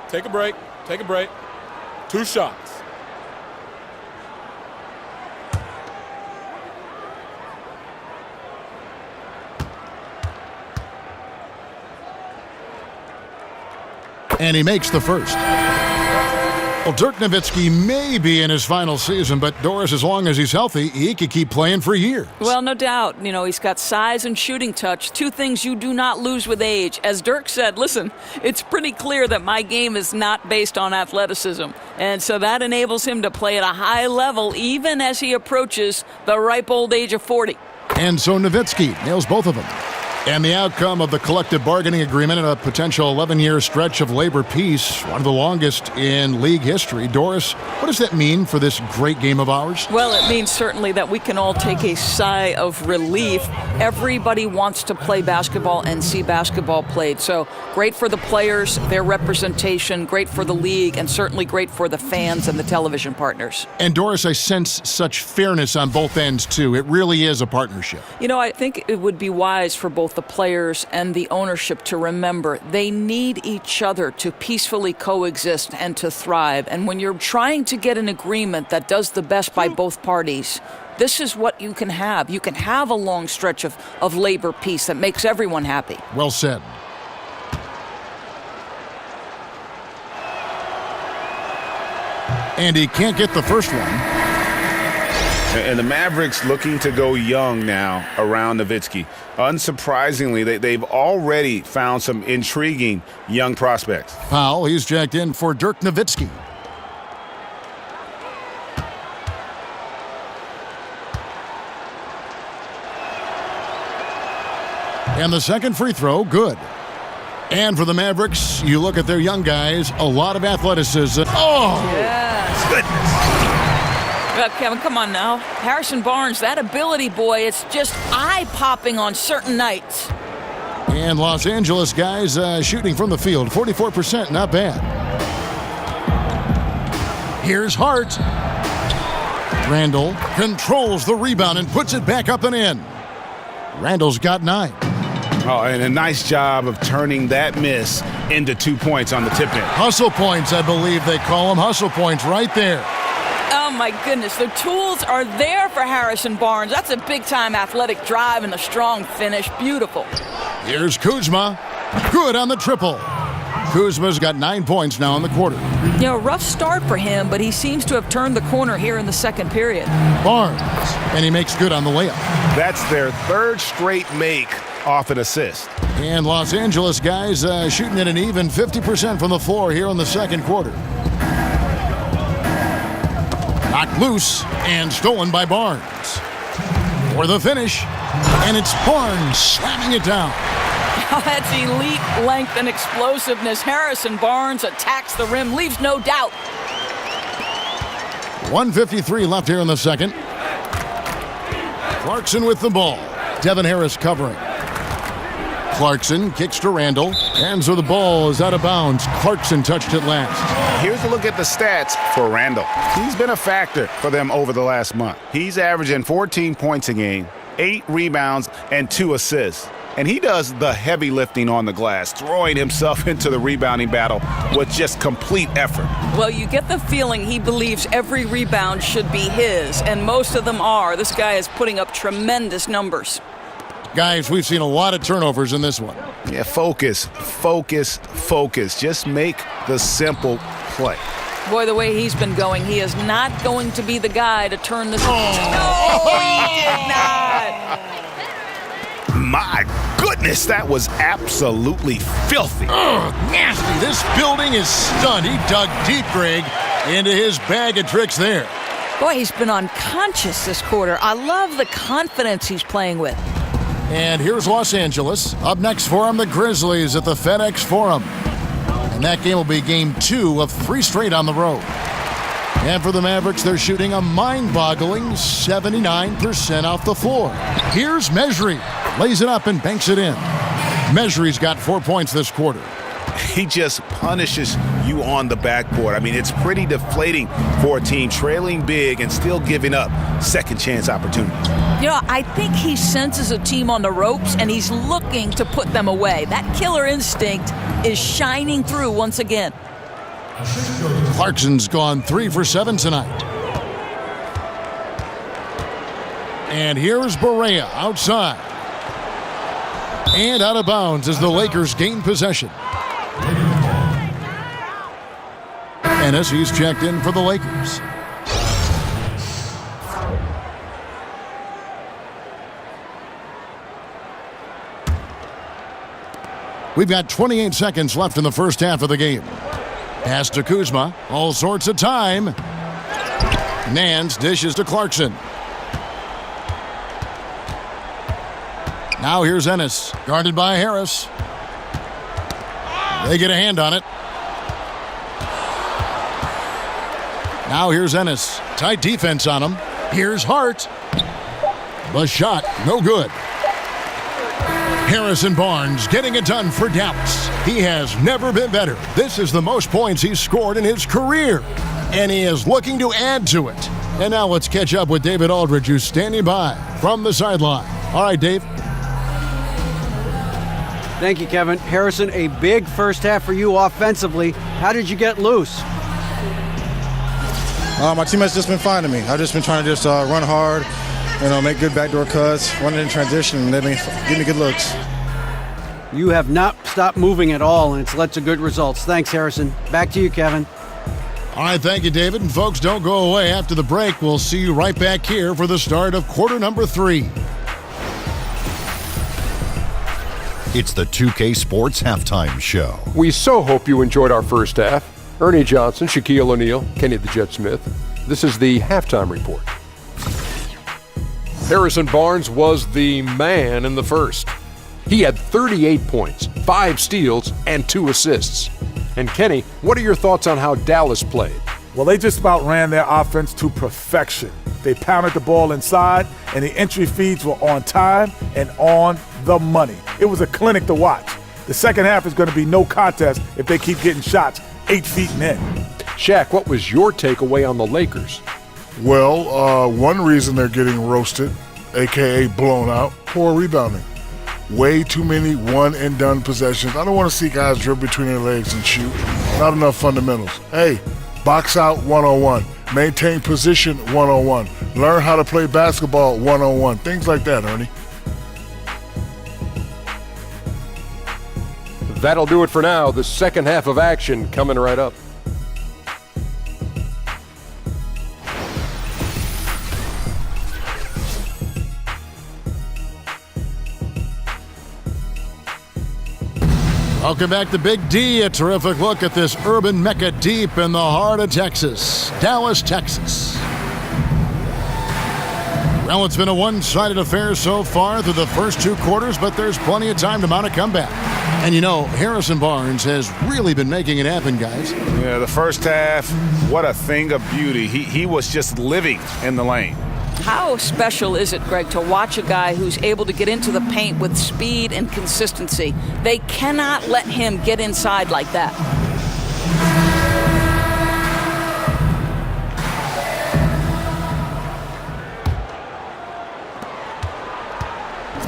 Take a break. Take a break. 2 shots. And he makes the first. Well, Dirk Nowitzki may be in his final season, but Doris, as long as he's healthy, he could keep playing for years. Well, no doubt. You know, he's got size and shooting touch, 2 things you do not lose with age. As Dirk said, listen, it's pretty clear that my game is not based on athleticism. And so that enables him to play at a high level even as he approaches the ripe old age of 40. And so Nowitzki nails both of them. And the outcome of the collective bargaining agreement and a potential 11-year stretch of labor peace, one of the longest in league history. Doris, what does that mean for this great game of ours? Well, it means certainly that we can all take a sigh of relief. Everybody wants to play basketball and see basketball played. So great for the players, their representation, great for the league, and certainly great for the fans and the television partners. And Doris, I sense such fairness on both ends, too. It really is a partnership. You know, I think it would be wise for both both the players and the ownership to remember they need each other to peacefully coexist and to thrive. And when you're trying to get an agreement that does the best by both parties, this is what you can have. You can have a long stretch of labor peace that makes everyone happy. Well said. And he can't get the first one. And the Mavericks looking to go young now around Nowitzki. Unsurprisingly, they've already found some intriguing young prospects. Powell, he's jacked in for Dirk Nowitzki. And the second free throw, good. And for the Mavericks, you look at their young guys, a lot of athleticism. Oh! Yes. Goodness. Well, Kevin, come on now. Harrison Barnes, that ability, boy, it's just eye-popping on certain nights. And Los Angeles guys shooting from the field, 44%, not bad. Here's Hart. Randall controls the rebound and puts it back up and in. Randall's got 9. Oh, and a nice job of turning that miss into 2 points on the tip-in. Hustle points, I believe they call them. Hustle points right there. Oh, my goodness. The tools are there for Harrison Barnes. That's a big-time athletic drive and a strong finish. Beautiful. Here's Kuzma. Good on the triple. Kuzma's got 9 points now in the quarter. You know, rough start for him, but he seems to have turned the corner here in the second period. Barnes, and he makes good on the layup. That's their third straight make off an assist. And Los Angeles guys shooting at an even 50% from the floor here in the second quarter. Knocked loose and stolen by Barnes. For the finish, and it's Barnes slamming it down. That's elite length and explosiveness. Harrison Barnes attacks the rim, leaves no doubt. 1:53 left here in the second. Clarkson with the ball. Devin Harris covering. Clarkson kicks to Randall. And so the ball is out of bounds. Clarkson touched it last. Here's a look at the stats for Randall. He's been a factor for them over the last month. He's averaging 14 points a game, 8 rebounds, and 2 assists. And he does the heavy lifting on the glass, throwing himself into the rebounding battle with just complete effort. Well, you get the feeling he believes every rebound should be his, and most of them are. This guy is putting up tremendous numbers. Guys, we've seen a lot of turnovers in this one. Yeah, focus. Just make the simple play. Boy, the way he's been going, he is not going to be the guy to turn this. No, he did not. My goodness, that was absolutely filthy. Nasty. This building is stunned. He dug deep, Greg, into his bag of tricks there. Boy, he's been unconscious this quarter. I love the confidence he's playing with. And here's Los Angeles. Up next for them, the Grizzlies at the FedEx Forum. And that game will be game 2 of 3 straight on the road. And for the Mavericks, they're shooting a mind-boggling 79% off the floor. Here's Mejri. Lays it up and banks it in. Mejri's got 4 points this quarter. He just punishes you on the backboard. I mean, it's pretty deflating for a team trailing big and still giving up second chance opportunities. You know, I think he senses a team on the ropes, and he's looking to put them away. That killer instinct is shining through once again. Clarkson's gone 3 for 7 tonight. And here's Barea outside. And out of bounds as the Lakers gain possession. Ennis, he's checked in for the Lakers. We've got 28 seconds left in the first half of the game. Pass to Kuzma. All sorts of time. Nance dishes to Clarkson. Now here's Ennis. Guarded by Harris. They get a hand on it. Now here's Ennis. Tight defense on him. Here's Hart. The shot, no good. Harrison Barnes getting it done for Dallas. He has never been better. This is the most points he's scored in his career. And he is looking to add to it. And now let's catch up with David Aldridge, who's standing by from the sideline. All right, Dave. Thank you, Kevin. Harrison, a big first half for you offensively. How did you get loose? My teammates just been fine to me. I've just been trying to just run hard, make good backdoor cuts, run it in transition, and they've been giving me good looks. You have not stopped moving at all, and it's led to good results. Thanks, Harrison. Back to you, Kevin. All right, thank you, David. And folks, don't go away. After the break, we'll see you right back here for the start of quarter number 3. It's the 2K Sports Halftime Show. We so hope you enjoyed our first half. Ernie Johnson, Shaquille O'Neal, Kenny the Jet Smith. This is the halftime report. Harrison Barnes was the man in the first. He had 38 points, 5 steals, and 2 assists. And Kenny, what are your thoughts on how Dallas played? Well, they just about ran their offense to perfection. They pounded the ball inside, and the entry feeds were on time and on the money. It was a clinic to watch. The second half is going to be no contest if they keep getting shots 8 feet and in. Shaq, what was your takeaway on the Lakers? Well, one reason they're getting roasted, a.k.a. blown out, poor rebounding. Way too many one-and-done possessions. I don't want to see guys dribble between their legs and shoot. Not enough fundamentals. Hey, box out 101. Maintain position 101. Learn how to play basketball 101. Things like that, Ernie. That'll do it for now. The second half of action coming right up. Welcome back to Big D. A terrific look at this urban mecca deep in the heart of Texas, Dallas, Texas. Well, it's been a one-sided affair so far through the first 2 quarters, but there's plenty of time to mount a comeback. And Harrison Barnes has really been making it happen, guys. Yeah, the first half, what a thing of beauty. He was just living in the lane. How special is it, Greg, to watch a guy who's able to get into the paint with speed and consistency? They cannot let him get inside like that.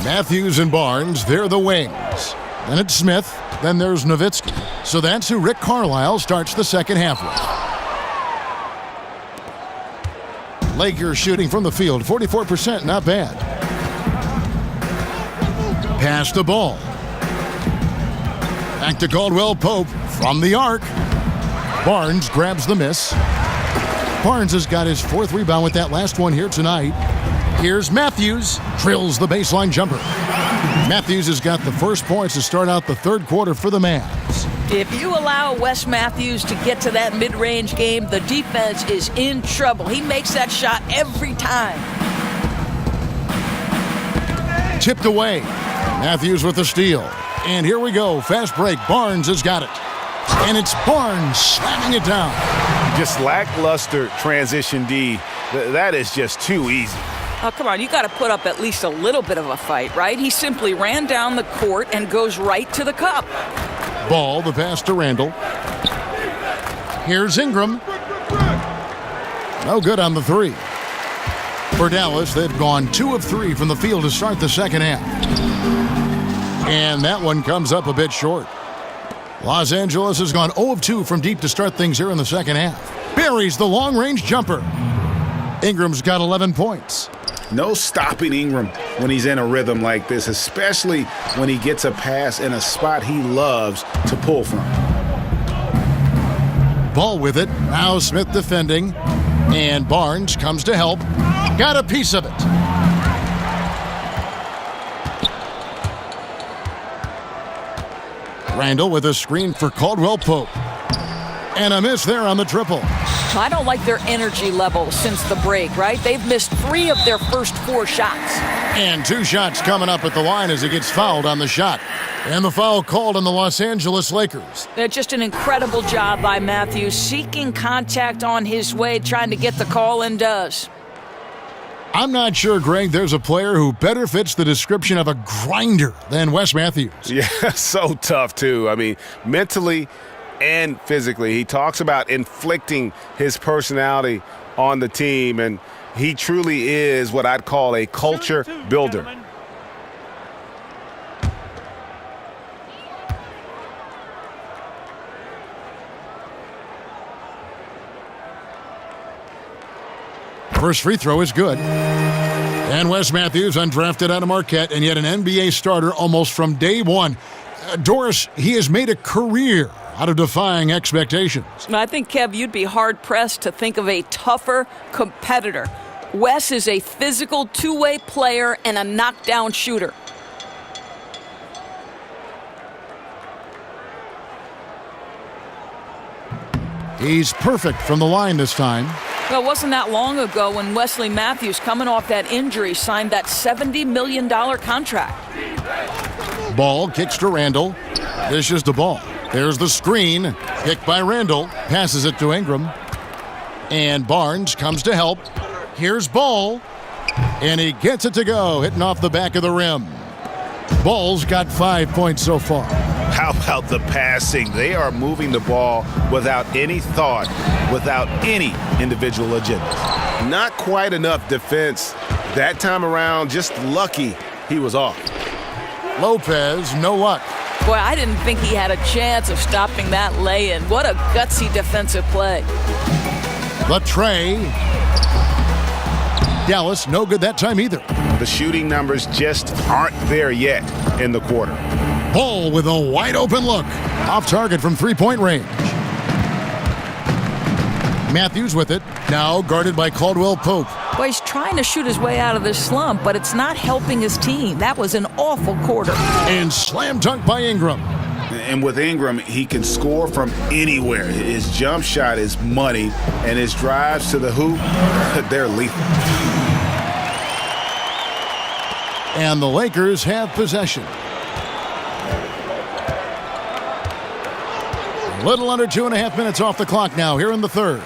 Matthews and Barnes, they're the wings. Then it's Smith, then there's Nowitzki. So that's who Rick Carlisle starts the second half with. Lakers shooting from the field, 44%, not bad. Pass the ball. Back to Caldwell Pope from the arc. Barnes grabs the miss. Barnes has got his 4th rebound with that last one here tonight. Here's Matthews, drills the baseline jumper. Matthews has got the first points to start out the third quarter for the Mavs. If you allow Wes Matthews to get to that mid-range game, the defense is in trouble. He makes that shot every time. Tipped away. Matthews with the steal. And here we go. Fast break. Barnes has got it. And it's Barnes slamming it down. Just lackluster transition D. That is just too easy. Oh, come on. You got to put up at least a little bit of a fight, right? He simply ran down the court and goes right to the cup. Ball, the pass to Randall. Here's Ingram. No good on the 3. For Dallas, they've gone 2 of 3 from the field to start the second half. And that one comes up a bit short. Los Angeles has gone 0 of 2 from deep to start things here in the second half. Buries the long-range jumper. Ingram's got 11 points. No stopping Ingram when he's in a rhythm like this, especially when he gets a pass in a spot he loves to pull from. Ball with it. Now Smith defending. And Barnes comes to help. Got a piece of it. Randall with a screen for Caldwell Pope. And a miss there on the triple. I don't like their energy level since the break, right? They've missed 3 of their first 4 shots. And 2 shots coming up at the line as he gets fouled on the shot. And the foul called on the Los Angeles Lakers. Just an incredible job by Matthews, seeking contact on his way, trying to get the call, and does. I'm not sure, Greg, there's a player who better fits the description of a grinder than Wes Matthews. Yeah, so tough, too. I mean, mentally and physically. He talks about inflicting his personality on the team, and he truly is what I'd call a culture builder. First free throw is good. And Wes Matthews, undrafted out of Marquette, and yet an NBA starter almost from day one. Doris, he has made a career out of defying expectations. I think, Kev, you'd be hard-pressed to think of a tougher competitor. Wes is a physical two-way player and a knockdown shooter. He's perfect from the line this time. Well, it wasn't that long ago when Wesley Matthews, coming off that injury, signed that $70 million contract. Ball kicks to Randall. Dishes the ball. There's the screen. Kicked by Randall. Passes it to Ingram. And Barnes comes to help. Here's Ball. And he gets it to go, hitting off the back of the rim. Ball's got 5 points so far. How about the passing? They are moving the ball without any thought, without any individual agenda. Not quite enough defense. That time around, just lucky he was off. Lopez, no luck. Boy, I didn't think he had a chance of stopping that lay-in. What a gutsy defensive play. The tray. Dallas, no good that time either. The shooting numbers just aren't there yet in the quarter. Ball with a wide open look. Off target from three-point range. Matthews with it. Now guarded by Caldwell Pope. Well, he's trying to shoot his way out of this slump, but it's not helping his team. That was an awful quarter. And slam dunk by Ingram. And with Ingram, he can score from anywhere. His jump shot is money, and his drives to the hoop, they're lethal. And the Lakers have possession. A little under 2.5 minutes off the clock now here in the third.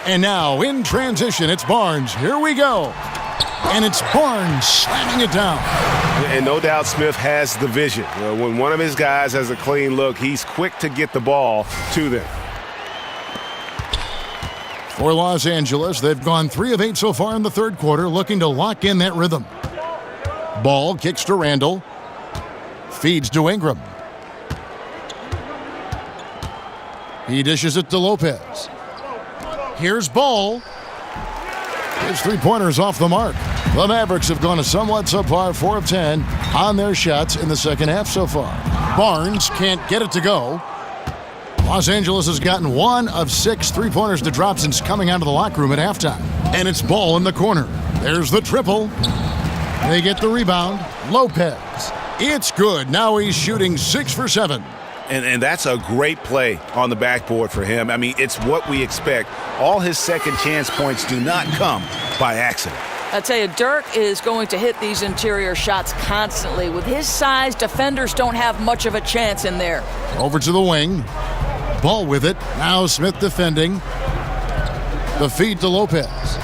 And now in transition, it's Barnes. Here we go. And it's Barnes slamming it down. And no doubt Smith has the vision. When one of his guys has a clean look, he's quick to get the ball to them. For Los Angeles, they've gone 3 of 8 so far in the third quarter, looking to lock in that rhythm. Ball kicks to Randall. Feeds to Ingram. He dishes it to Lopez. Here's Ball. His three-pointers off the mark. The Mavericks have gone a somewhat subpar 4 of 10 on their shots in the second half so far. Barnes can't get it to go. Los Angeles has gotten 1 of 6 three-pointers to drop since coming out of the locker room at halftime. And it's Ball in the corner. There's the triple. They get the rebound. Lopez. It's good. Now he's shooting 6 for 7. And that's a great play on the backboard for him. I mean, it's what we expect. All his second chance points do not come by accident. I tell you, Dirk is going to hit these interior shots constantly. With his size, defenders don't have much of a chance in there. Over to the wing. Ball with it. Now Smith defending. The feed to Lopez.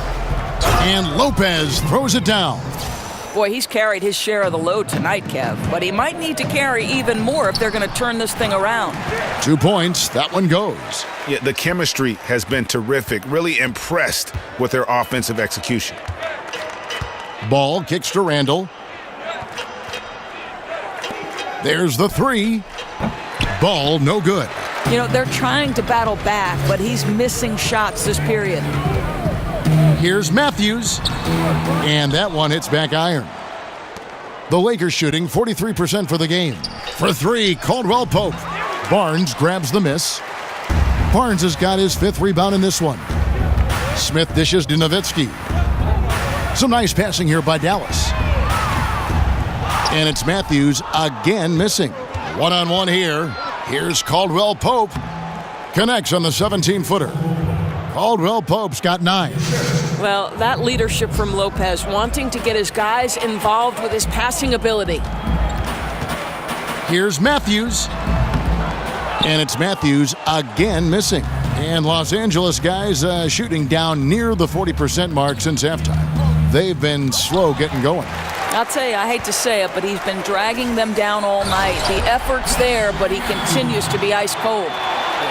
And Lopez throws it down. Boy, he's carried his share of the load tonight, Kev. But he might need to carry even more if they're going to turn this thing around. 2 points. That one goes. Yeah, the chemistry has been terrific. Really impressed with their offensive execution. Ball kicks to Randall. There's the 3. Ball no good. You know, they're trying to battle back, but he's missing shots this period. Here's Matthews. And that one hits back iron. The Lakers shooting 43% for the game. For 3, Caldwell Pope. Barnes grabs the miss. Barnes has got his 5th rebound in this one. Smith dishes to Nowitzki. Some nice passing here by Dallas. And it's Matthews again missing. One-on-one here. Here's Caldwell Pope. Connects on the 17-footer. Caldwell Pope's got 9. Well, that leadership from Lopez, wanting to get his guys involved with his passing ability. Here's Matthews. And it's Matthews again missing. And Los Angeles guys shooting down near the 40% mark since halftime. They've been slow getting going. I'll tell you, I hate to say it, but he's been dragging them down all night. The effort's there, but he continues to be ice cold.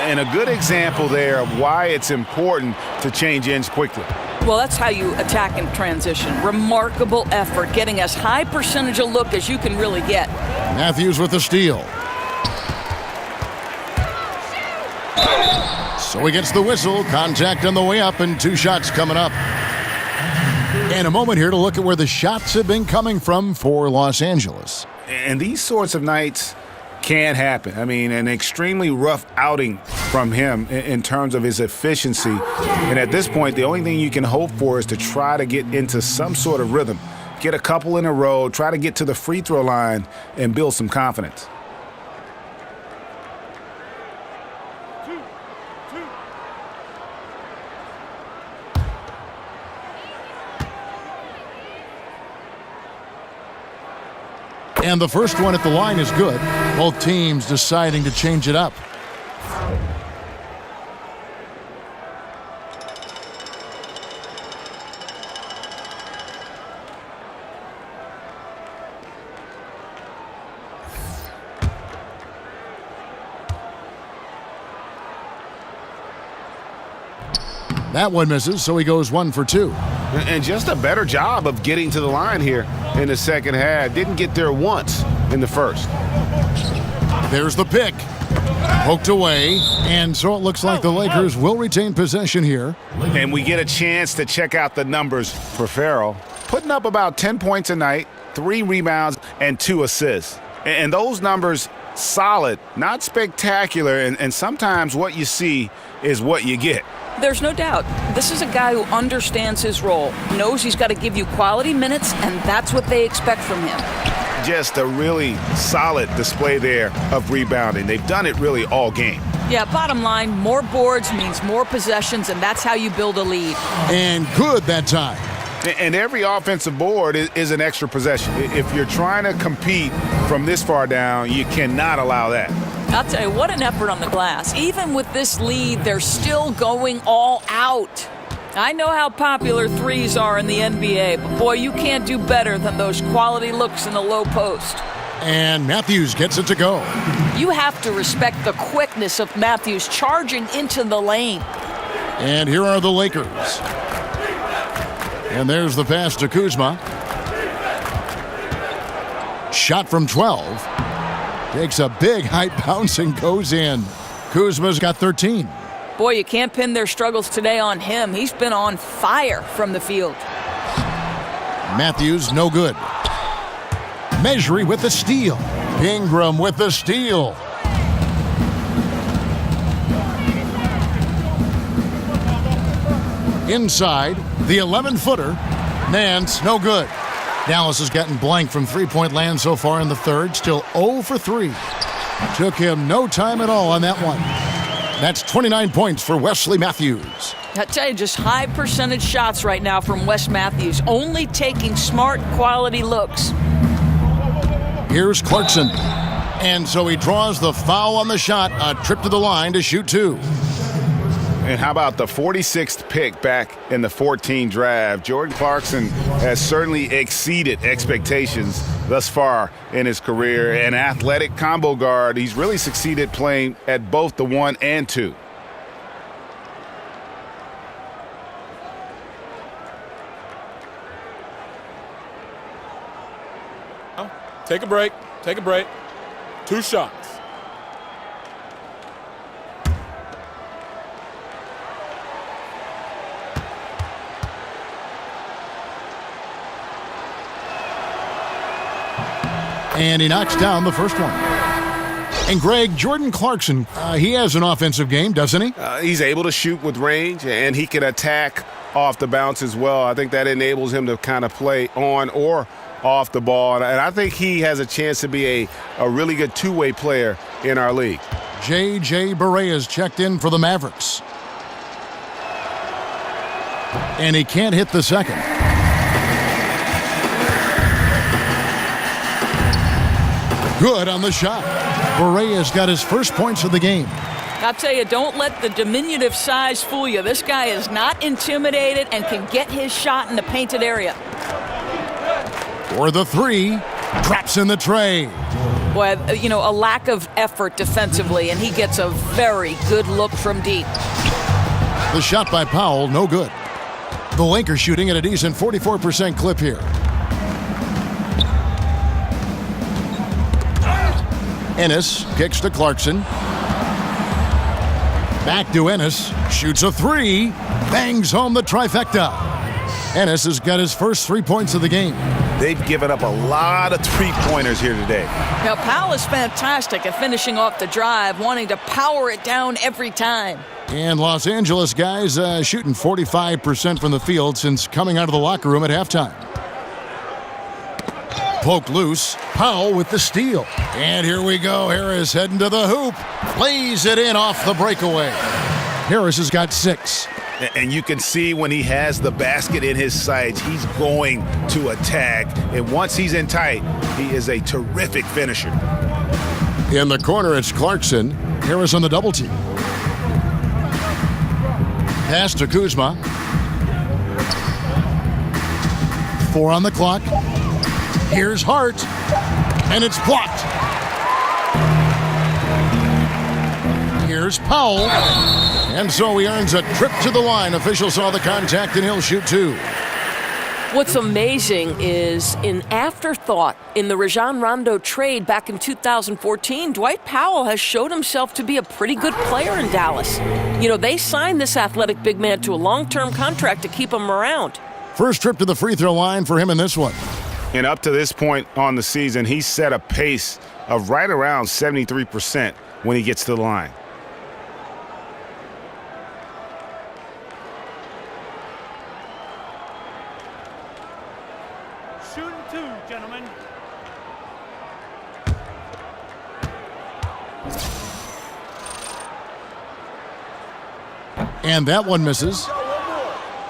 And a good example there of why it's important to change ends quickly. Well, that's how you attack in transition. Remarkable effort, getting as high percentage a look as you can really get. Matthews with the steal. So he gets the whistle, contact on the way up, and 2 shots coming up. And a moment here to look at where the shots have been coming from for Los Angeles. And these sorts of nights can happen. I mean, an extremely rough outing from him in terms of his efficiency. And at this point, the only thing you can hope for is to try to get into some sort of rhythm. Get a couple in a row, try to get to the free throw line, and build some confidence. And the first one at the line is good. Both teams deciding to change it up. That one misses, so he goes 1 for 2. And just a better job of getting to the line here in the second half. Didn't get there once in the first. There's the pick. Poked away, and so it looks like the Lakers will retain possession here. And we get a chance to check out the numbers for Farrell. Putting up about 10 points a night, 3 rebounds, and 2 assists. And those numbers, solid, not spectacular, and sometimes what you see is what you get. There's no doubt. This is a guy who understands his role, knows he's got to give you quality minutes, and that's what they expect from him. Just a really solid display there of rebounding. They've done it really all game. Yeah, bottom line, more boards means more possessions, and that's how you build a lead. And good that time. And every offensive board is an extra possession. If you're trying to compete from this far down, you cannot allow that. I'll tell you, what an effort on the glass. Even with this lead, they're still going all out. I know how popular threes are in the NBA, but boy, you can't do better than those quality looks in the low post. And Matthews gets it to go. You have to respect the quickness of Matthews charging into the lane. And here are the Lakers. And there's the pass to Kuzma. Shot from 12. Takes a big height bounce and goes in. Kuzma's got 13. Boy, you can't pin their struggles today on him. He's been on fire from the field. Matthews, no good. Mejri with the steal. Ingram with the steal. Inside, the 11-footer. Nance, no good. Dallas has gotten blank from three-point land so far in the third. Still 0 for 3. Took him no time at all on that one. That's 29 points for Wesley Matthews. I tell you, just high percentage shots right now from Wes Matthews. Only taking smart, quality looks. Here's Clarkson. And so he draws the foul on the shot. A trip to the line to shoot 2. And how about the 46th pick back in the 14 draft? Jordan Clarkson has certainly exceeded expectations thus far in his career. An athletic combo guard. He's really succeeded playing at both the 1 and 2. Take a break. Take a break. 2 shots. And he knocks down the first one. And Greg, Jordan Clarkson, he has an offensive game, doesn't he? He's able to shoot with range, and he can attack off the bounce as well. I think that enables him to kind of play on or off the ball. And I think he has a chance to be a really good two-way player in our league. J.J. Barea checked in for the Mavericks. And he can't hit the second. Good on the shot. Barea's got his first points of the game. I'll tell you, don't let the diminutive size fool you. This guy is not intimidated and can get his shot in the painted area. For the 3, traps in the tray. Boy, you know, a lack of effort defensively, and he gets a very good look from deep. The shot by Powell, no good. The Lakers shooting at a decent 44% clip here. Ennis kicks to Clarkson. Back to Ennis. Shoots a 3. Bangs home the trifecta. Ennis has got his first 3 points of the game. They've given up a lot of three-pointers here today. Now, Powell is fantastic at finishing off the drive, wanting to power it down every time. And Los Angeles guys shooting 45% from the field since coming out of the locker room at halftime. Poked loose. Powell with the steal. And here we go. Harris heading to the hoop. Lays it in off the breakaway. Harris has got 6. And you can see when he has the basket in his sights, he's going to attack. And once he's in tight, he is a terrific finisher. In the corner, it's Clarkson. Harris on the double team. Pass to Kuzma. 4 on the clock. Here's Hart. And it's blocked. Here's Powell. And so he earns a trip to the line. Official saw the contact and he'll shoot 2. What's amazing is, in afterthought, in the Rajon Rondo trade back in 2014, Dwight Powell has showed himself to be a pretty good player in Dallas. You know, they signed this athletic big man to a long-term contract to keep him around. First trip to the free throw line for him in this one. And up to this point on the season, he's set a pace of right around 73% when he gets to the line. Shooting 2, gentlemen. And that one misses.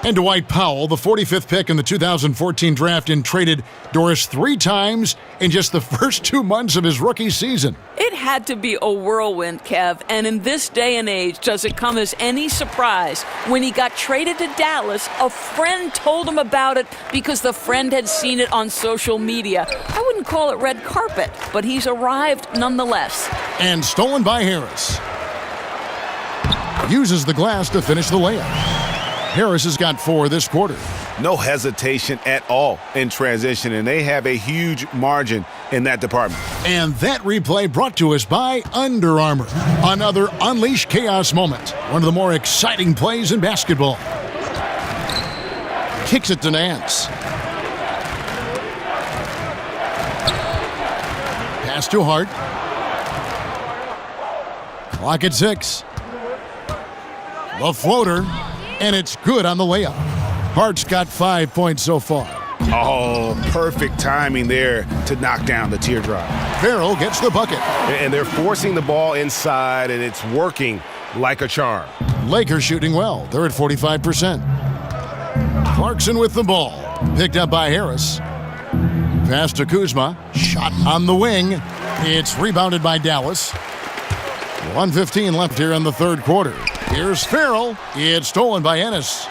And Dwight Powell, the 45th pick in the 2014 draft, and traded Doris 3 times in just the first 2 months of his rookie season. It had to be a whirlwind, Kev, and in this day and age, does it come as any surprise when he got traded to Dallas, a friend told him about it because the friend had seen it on social media. I wouldn't call it red carpet, but he's arrived nonetheless. And stolen by Harris. Uses the glass to finish the layup. Harris has got 4 this quarter. No hesitation at all in transition, and they have a huge margin in that department. And that replay brought to us by Under Armour. Another Unleash Chaos moment. One of the more exciting plays in basketball. Kicks it to Nance. Pass to Hart. Clock at 6. The floater. And it's good on the layup. Hart's got 5 points so far. Oh, perfect timing there to knock down the teardrop. Farrell gets the bucket. And they're forcing the ball inside, and it's working like a charm. Lakers shooting well. They're at 45%. Clarkson with the ball. Picked up by Harris. Pass to Kuzma. Shot on the wing. It's rebounded by Dallas. 1:15 left here in the third quarter. Here's Farrell. It's stolen by Ennis.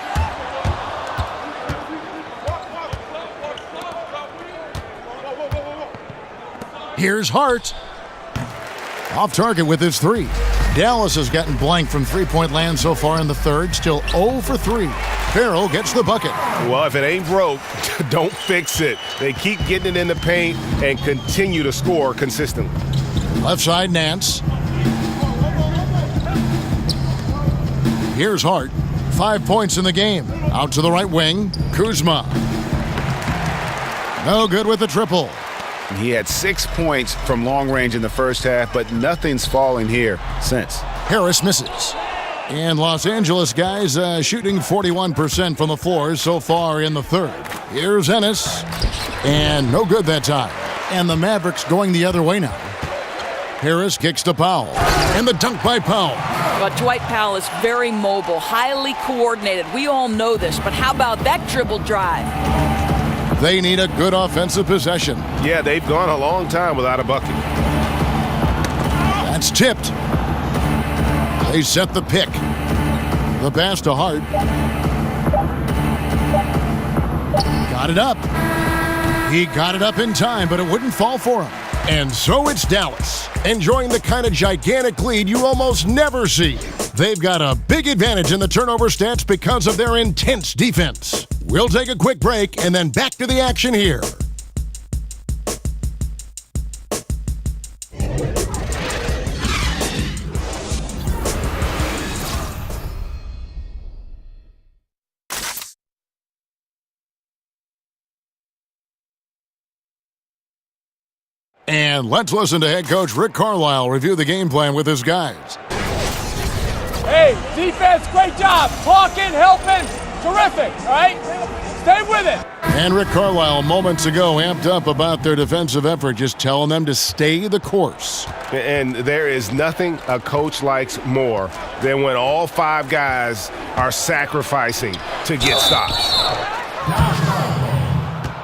Here's Hart. Off target with his 3. Dallas has gotten blank from three-point land so far in the third. Still 0 for 3. Farrell gets the bucket. Well, if it ain't broke, don't fix it. They keep getting it in the paint and continue to score consistently. Left side, Nance. Here's Hart. 5 points in the game. Out to the right wing. Kuzma. No good with the triple. He had 6 points from long range in the first half, but nothing's falling here since. Harris misses. And Los Angeles guys shooting 41% from the floor so far in the third. Here's Ennis. And no good that time. And the Mavericks going the other way now. Harris kicks to Powell. And the dunk by Powell. But Dwight Powell is very mobile, highly coordinated. We all know this, but how about that dribble drive? They need a good offensive possession. Yeah, they've gone a long time without a bucket. That's tipped. They set the pick. The pass to Hart. Got it up. He got it up in time, but it wouldn't fall for him. And so it's Dallas, enjoying the kind of gigantic lead you almost never see. They've got a big advantage in the turnover stats because of their intense defense. We'll take a quick break and then back to the action here. And let's listen to head coach Rick Carlisle review the game plan with his guys. Hey, defense, great job. Blocking, helping, terrific, all right? Stay with it. And Rick Carlisle moments ago amped up about their defensive effort, just telling them to stay the course. And there is nothing a coach likes more than when all 5 guys are sacrificing to get stops.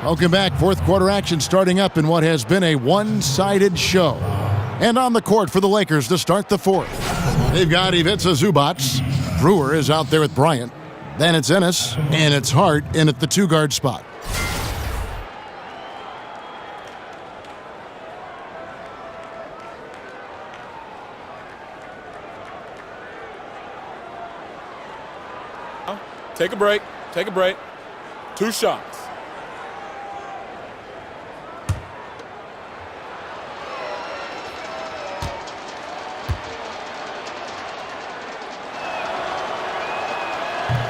Welcome back. Fourth quarter action starting up in what has been a one-sided show. And on the court for the Lakers to start the fourth. They've got Ivica Zubac. Brewer is out there with Bryant. Then it's Ennis, and it's Hart in at the 2-guard spot. Take a break. Take a break. 2 shots.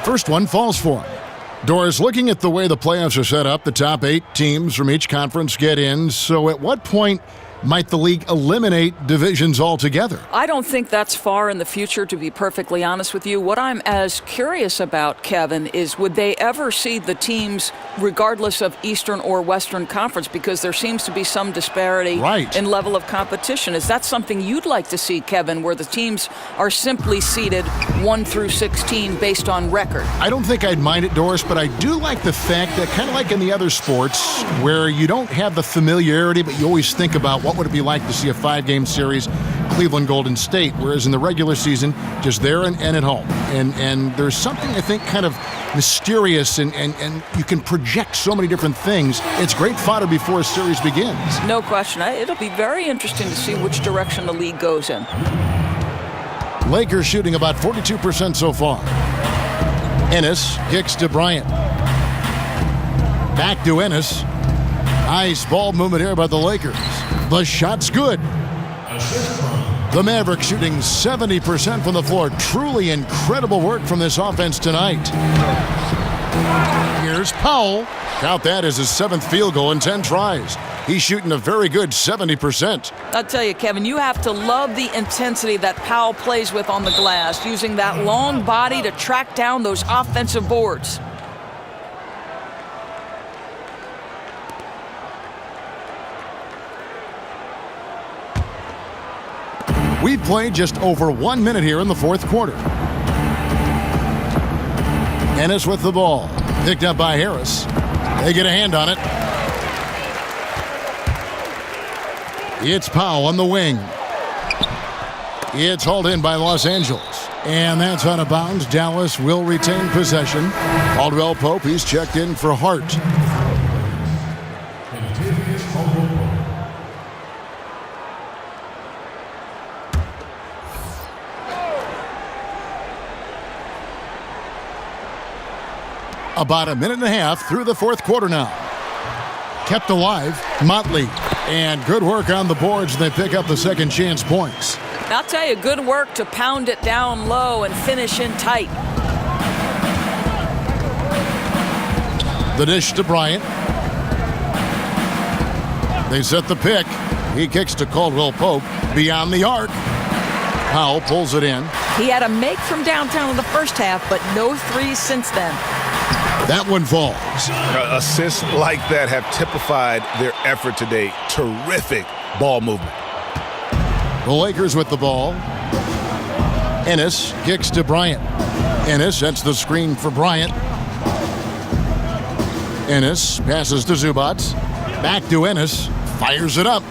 First one falls for him. Doris, looking at the way the playoffs are set up, the top 8 teams from each conference get in. So at what point might the league eliminate divisions altogether? I don't think that's far in the future, to be perfectly honest with you. What I'm as curious about, Kevin, is would they ever seed the teams regardless of Eastern or Western Conference, because there seems to be some disparity in level of competition. Is that something you'd like to see, Kevin, where the teams are simply seeded 1 through 16 based on record? I don't think I'd mind it, Doris, but I do like the fact that, kind of like in the other sports, where you don't have the familiarity, but you always think about what would it be like to see a 5-game series, Cleveland Golden State, whereas in the regular season, just there and at home. And there's something, I think, kind of mysterious, and you can project so many different things. It's great fodder before a series begins. No question. It'll be very interesting to see which direction the league goes in. Lakers shooting about 42% so far. Ennis kicks to Bryant. Back to Ennis. Nice ball movement here by the Lakers. The shot's good. The Mavericks shooting 70% from the floor. Truly incredible work from this offense tonight. Here's Powell. Count that as his 7th field goal in 10 tries. He's shooting a very good 70%. I'll tell you, Kevin, you have to love the intensity that Powell plays with on the glass, using that long body to track down those offensive boards. We've played just over 1 minute here in the fourth quarter. Ennis with the ball. Picked up by Harris. They get a hand on it. It's Powell on the wing. It's hauled in by Los Angeles. And that's out of bounds. Dallas will retain possession. Caldwell Pope, he's checked in for Hart. About a minute and a half through the fourth quarter now. Kept alive, Motley. And good work on the boards. They pick up the second chance points. I'll tell you, good work to pound it down low and finish in tight. The dish to Bryant. They set the pick. He kicks to Caldwell Pope beyond the arc. Powell pulls it in. He had a make from downtown in the first half, but no threes since then. That one falls. Assists like that have typified their effort today. Terrific ball movement. The Lakers with the ball. Ennis kicks to Bryant. Ennis sets the screen for Bryant. Ennis passes to Zubac. Back to Ennis. Fires it up.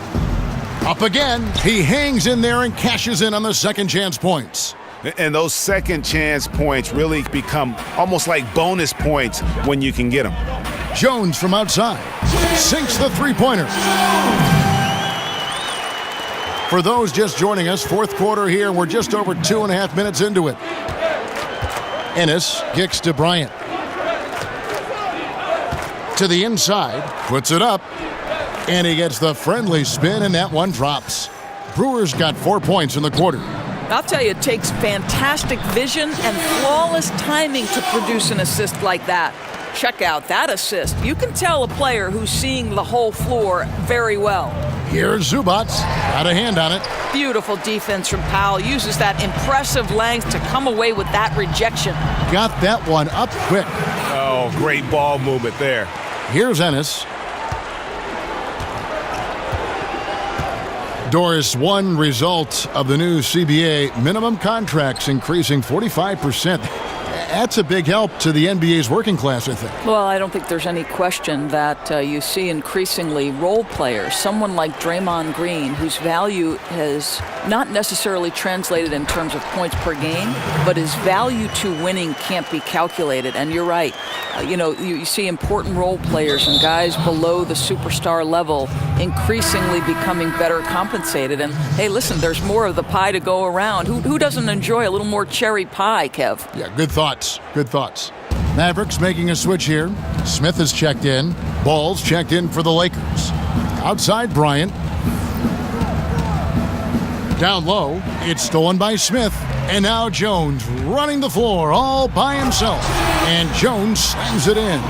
Up again. He hangs in there and cashes in on the second chance points. And those second chance points really become almost like bonus points when you can get them. Jones from outside sinks the three-pointer. For those just joining us, fourth quarter here. We're just over 2.5 minutes into it. Ennis kicks to Bryant. To the inside, puts it up, and he gets the friendly spin, and that one drops. Brewers got 4 points in the quarter. I'll tell you, it takes fantastic vision and flawless timing to produce an assist like that. Check out that assist. You can tell a player who's seeing the whole floor very well. Here's Zubats. Got a hand on it. Beautiful defense from Powell. Uses that impressive length to come away with that rejection. Got that one up quick. Oh, great ball movement there. Here's Ennis. Doris, one result of the new CBA, minimum contracts increasing 45%. That's a big help to the NBA's working class, I think. Well, I don't think there's any question that you see increasingly role players, someone like Draymond Green, whose value has not necessarily translated in terms of points per game, but his value to winning can't be calculated. And you're right. You see important role players and guys below the superstar level increasingly becoming better compensated. And, hey, listen, there's more of the pie to go around. Who doesn't enjoy a little more cherry pie, Kev? Yeah, good thoughts. Good thoughts. Mavericks making a switch here. Smith is checked in. Ball's checked in for the Lakers. Outside Bryant. Down low. It's stolen by Smith. And now Jones running the floor all by himself. And Jones slams it in.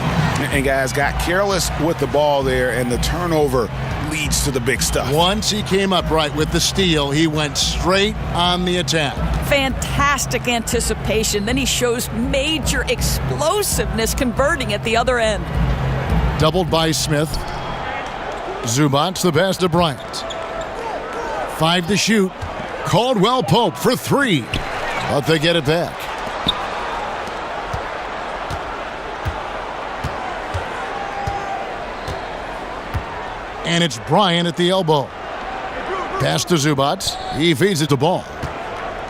And guys got careless with the ball there, and the turnover leads to the big stuff. Once he came up right with the steal, he went straight on the attack. Fantastic anticipation. Then he shows major explosiveness converting at the other end. Doubled by Smith. Zubats the pass to Bryant. 5 to shoot. Caldwell Pope for 3. But they get it back. And it's Bryant at the elbow. Pass to Zubats. He feeds it to Ball.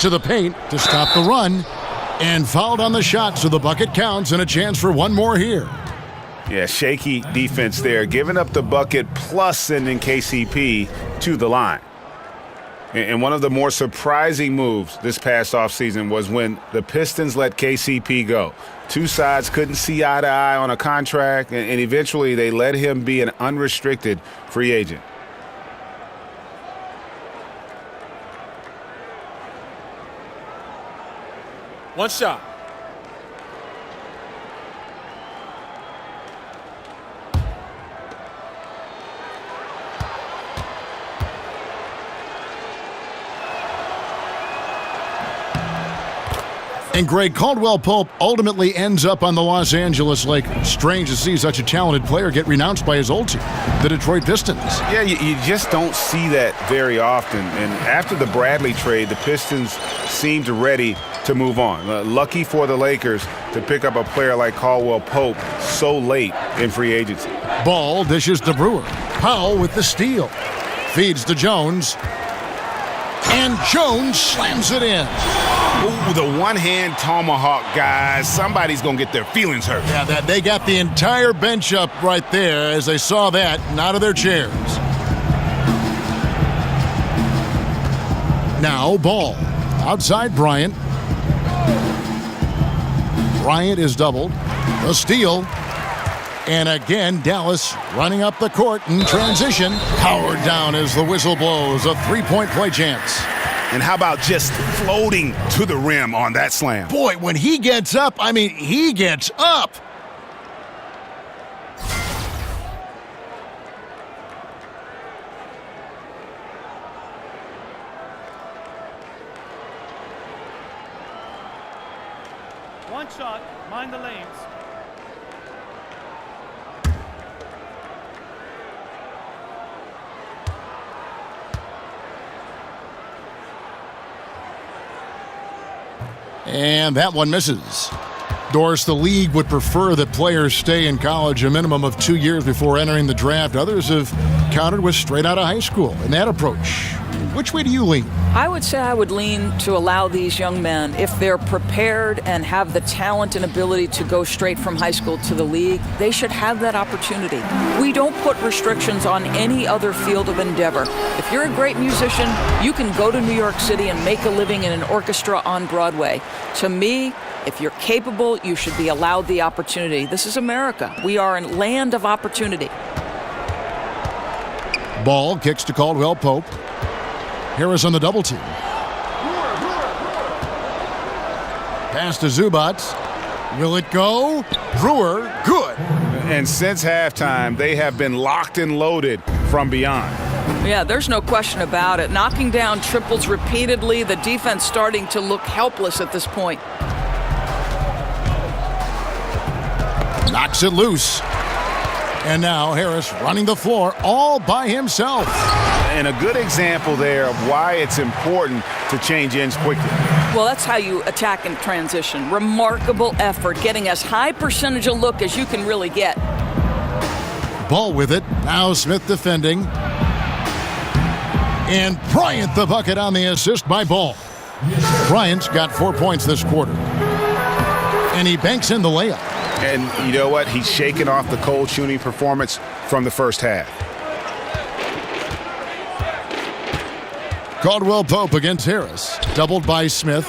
To the paint to stop the run. And fouled on the shot, so the bucket counts and a chance for one more here. Yeah, shaky defense there. Giving up the bucket plus sending KCP to the line. And one of the more surprising moves this past offseason was when the Pistons let KCP go. Two sides couldn't see eye to eye on a contract, and eventually they let him be an unrestricted free agent. One shot. And Greg, Caldwell Pope ultimately ends up on the Los Angeles Lakers. Strange to see such a talented player get renounced by his old team, the Detroit Pistons. Yeah, you just don't see that very often. And after the Bradley trade, the Pistons seemed ready to move on. Lucky for the Lakers to pick up a player like Caldwell Pope so late in free agency. Ball dishes to Brewer. Powell with the steal. Feeds to Jones. And Jones slams it in. Ooh, the one-hand tomahawk, guys. Somebody's going to get their feelings hurt. Yeah, they got the entire bench up right there as they saw that and out of their chairs. Now Ball. Outside Bryant. Bryant is doubled. A steal. And again, Dallas running up the court in transition. Powered down as the whistle blows. A three-point play chance. And how about just floating to the rim on that slam? Boy, when he gets up, he gets up. One shot, mind the lanes. And that one misses. Doris, the league would prefer that players stay in college a minimum of 2 years before entering the draft. Others have countered with straight out of high school in that approach. Which way do you lean? I would say I would lean to allow these young men, if they're prepared and have the talent and ability to go straight from high school to the league, they should have that opportunity. We don't put restrictions on any other field of endeavor. If you're a great musician, you can go to New York City and make a living in an orchestra on Broadway. To me, if you're capable, you should be allowed the opportunity. This is America. We are a land of opportunity. Ball kicks to Caldwell Pope. Harris on the double team. Pass to Zubats. Will it go? Brewer, good. And since halftime, they have been locked and loaded from beyond. Yeah, there's no question about it. Knocking down triples repeatedly, the defense starting to look helpless at this point. Knocks it loose. And now Harris running the floor all by himself. And a good example there of why it's important to change ends quickly. Well, that's how you attack in transition. Remarkable effort, getting as high percentage a look as you can really get. Ball with it. Now Smith defending. And Bryant the bucket on the assist by Ball. Bryant's got 4 points this quarter. And he banks in the layup. And you know what? He's shaking off the cold shooting performance from the first half. Caldwell Pope against Harris. Doubled by Smith.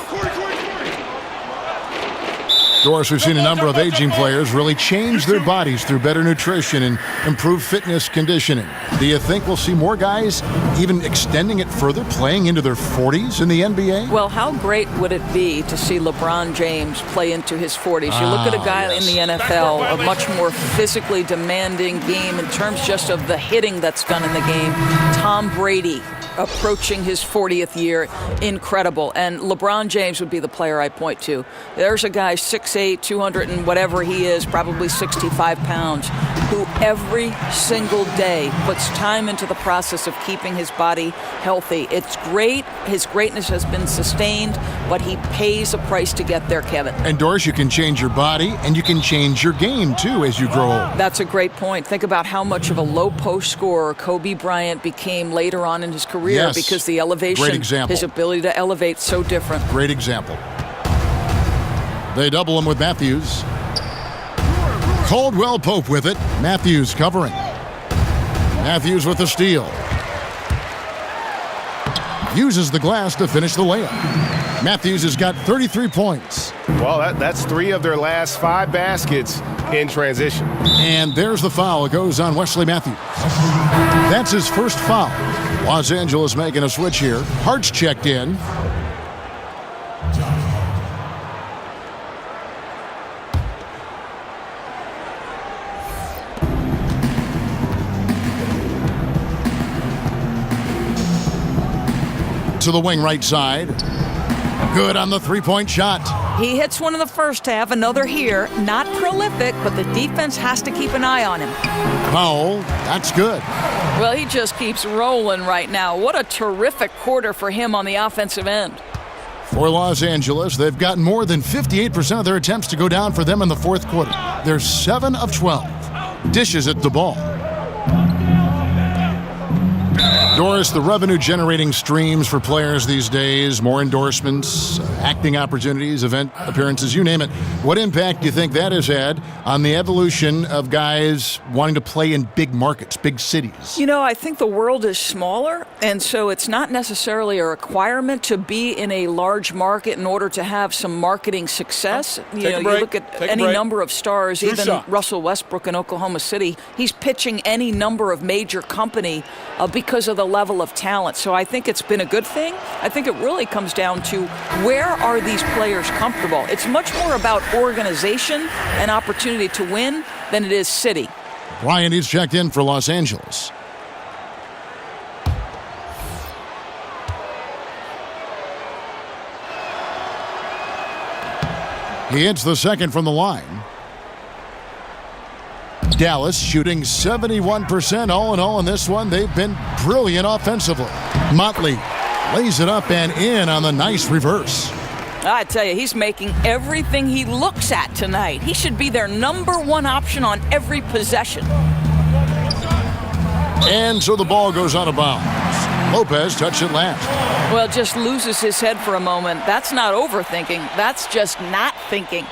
Doris, we've seen a number of aging players really change their bodies through better nutrition and improved fitness conditioning. Do you think we'll see more guys even extending it further, playing into their 40s in the NBA? Well, how great would it be to see LeBron James play into his 40s? You look at a guy in the NFL, a much more physically demanding game in terms just of the hitting that's done in the game. Tom Brady approaching his 40th year, incredible. And LeBron James would be the player I point to. There's a guy 6'8", 200 and whatever he is, probably 65 pounds, who every single day puts time into the process of keeping his body healthy. It's great. His greatness has been sustained, but he pays a price to get there, Kevin. And Doris, you can change your body and you can change your game too as you grow old. That's a great point. Think about how much of a low post scorer Kobe Bryant became later on in his career. Yes. Because the elevation, Great example. his ability to elevate, so different. Great example. They double him with Matthews. Caldwell Pope with it. Matthews covering. Matthews with the steal. Uses the glass to finish the layup. Matthews has got 33 points. Well, that's 3 of their last 5 baskets in transition. And there's the foul. It goes on Wesley Matthews. That's his first foul. Los Angeles making a switch here. Hart's checked in. To the wing right side. Good on the three-point shot. He hits one in the first half, another here. Not prolific, but the defense has to keep an eye on him. Powell, that's good. Well, he just keeps rolling right now. What a terrific quarter for him on the offensive end. For Los Angeles, they've gotten more than 58% of their attempts to go down for them in the fourth quarter. They're 7 of 12. Dishes at the ball. Doris, the revenue-generating streams for players these days, more endorsements, acting opportunities, event appearances, you name it. What impact do you think that has had on the evolution of guys wanting to play in big markets, big cities? You know, I think the world is smaller, and so it's not necessarily a requirement to be in a large market in order to have some marketing success. You look at any number of stars, even Russell Westbrook in Oklahoma City, he's pitching any number of major company because of the level of talent. So I think it's been a good thing. I think it really comes down to where are these players comfortable? It's much more about organization and opportunity to win than it is city. Bryant is checked in for Los Angeles. He hits the second from the line. Dallas shooting 71% all in all in this one. They've been brilliant offensively. Motley lays it up and in on the nice reverse. I tell you, he's making everything he looks at tonight. He should be their number one option on every possession. And so the ball goes out of bounds. Lopez touched it last. Well, just loses his head for a moment. That's not overthinking. That's just not thinking.